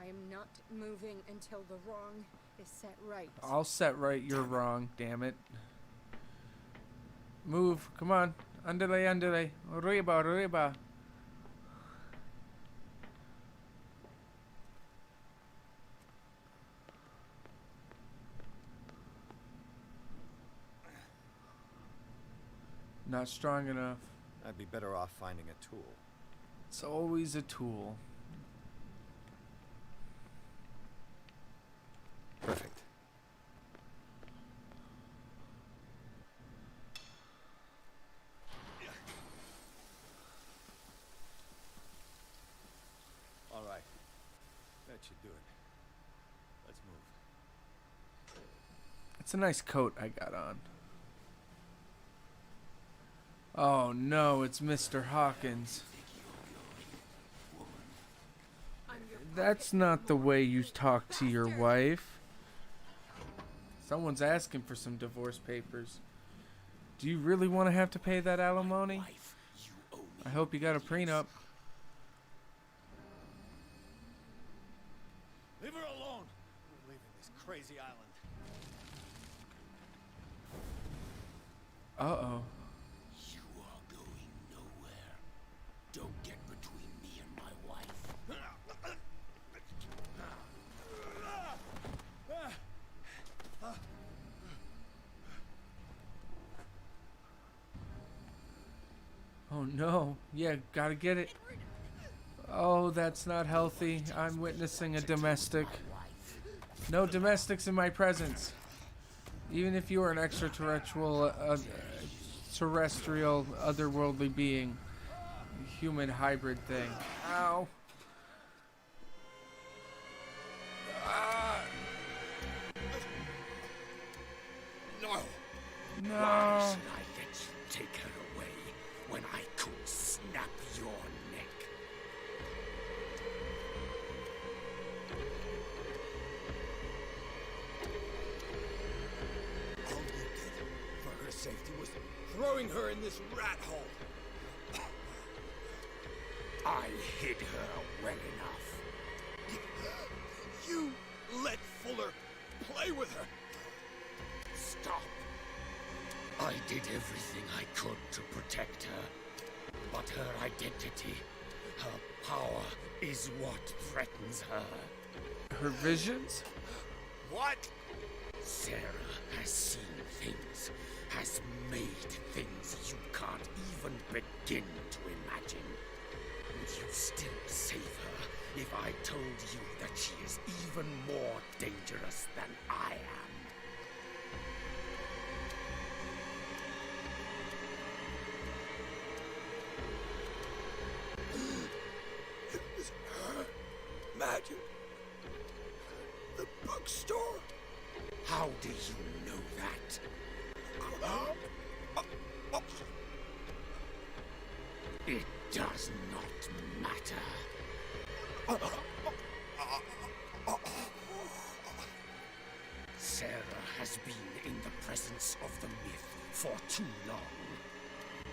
I am not moving until the wrong is set right. I'll set right your wrong, damn it. Move, come on. Andale, andale. Arriba, arriba. Not strong enough. I'd be better off finding a tool. It's always a tool. Perfect. That should do it. Let's move. It's a nice coat I got on. Oh no, it's Mr. Hawkins. That's not the way you talk to your wife. Someone's asking for some divorce papers. Do you really want to have to pay that alimony? I hope you got a prenup. Leave her alone! We're leaving this crazy island. Uh-oh. You are going nowhere. Don't get between me and my wife. Oh no. Yeah, gotta get it. Oh, that's not healthy. I'm witnessing a domestic. No domestics in my presence. Even if you are an extraterrestrial, terrestrial, otherworldly being. Human hybrid thing. Ow. No! No. Why should I let you take her away when I could snap your neck? All you did for her safety was throwing her in this rat hole. I hid her well enough. You let Fuller play with her. Stop. I did everything I could to protect her. But her identity, her power, is what threatens her. Her visions? What? Sarah has seen things, has made things you can't even begin to imagine. Would you still save her if I told you that she is even more dangerous than I am? It was her magic. The bookstore. How do you know that? It does not matter. Sarah has been in the presence of the myth for too long.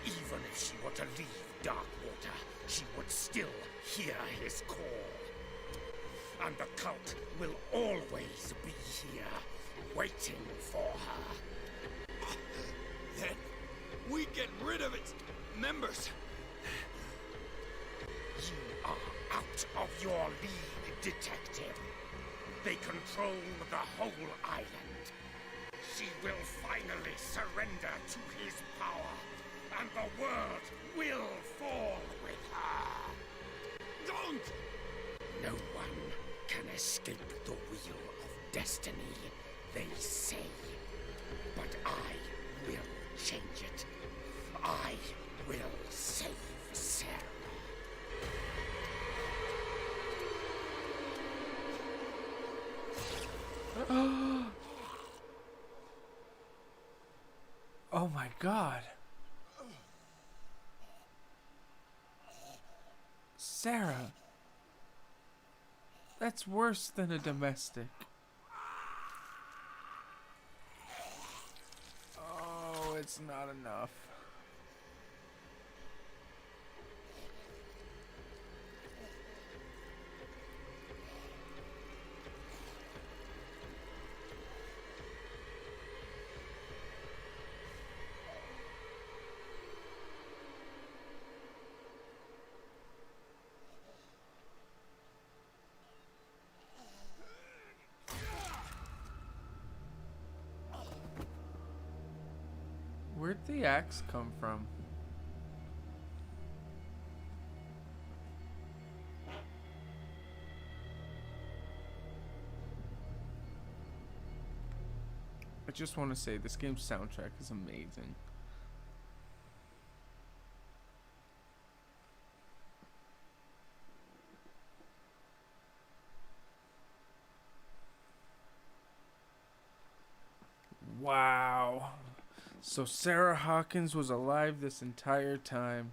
Even if she were to leave Darkwater, she would still hear his call. And the cult will always be here, waiting for her. Then we get rid of its members. You are out of your league, detective. They control the whole island. She will finally surrender to his power, and the world will fall with her. Don't! No one can escape the wheel of destiny, they say. But I will change it. I will save Sarah. Oh my god. Sarah. That's worse than a domestic. Oh, it's not enough. Where'd the axe come from? I just want to say this game's soundtrack is amazing. Wow. So Sarah Hawkins was alive this entire time.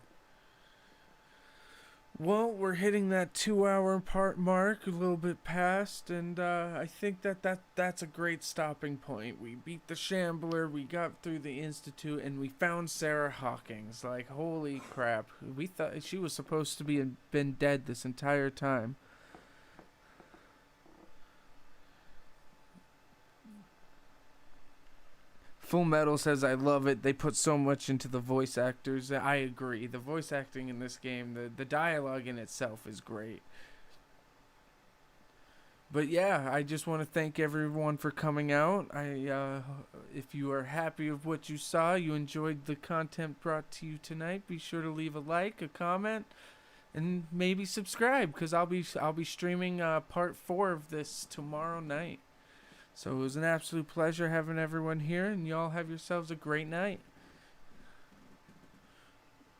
Well, we're hitting that 2-hour part mark, a little bit past, and I think that's a great stopping point. We beat the Shambler, we got through the Institute, and we found Sarah Hawkins. Like, holy crap. We thought she was supposed to been dead this entire time. Full Metal says, I love it. They put so much into the voice actors. I agree. The voice acting in this game, the dialogue in itself is great. But yeah, I just want to thank everyone for coming out. If you are happy with what you saw, you enjoyed the content brought to you tonight, be sure to leave a like, a comment, and maybe subscribe, because I'll be streaming part 4 of this tomorrow night. So it was an absolute pleasure having everyone here, and y'all have yourselves a great night.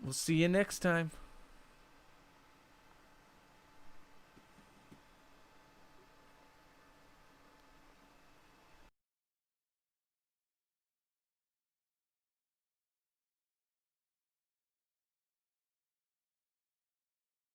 We'll see you next time.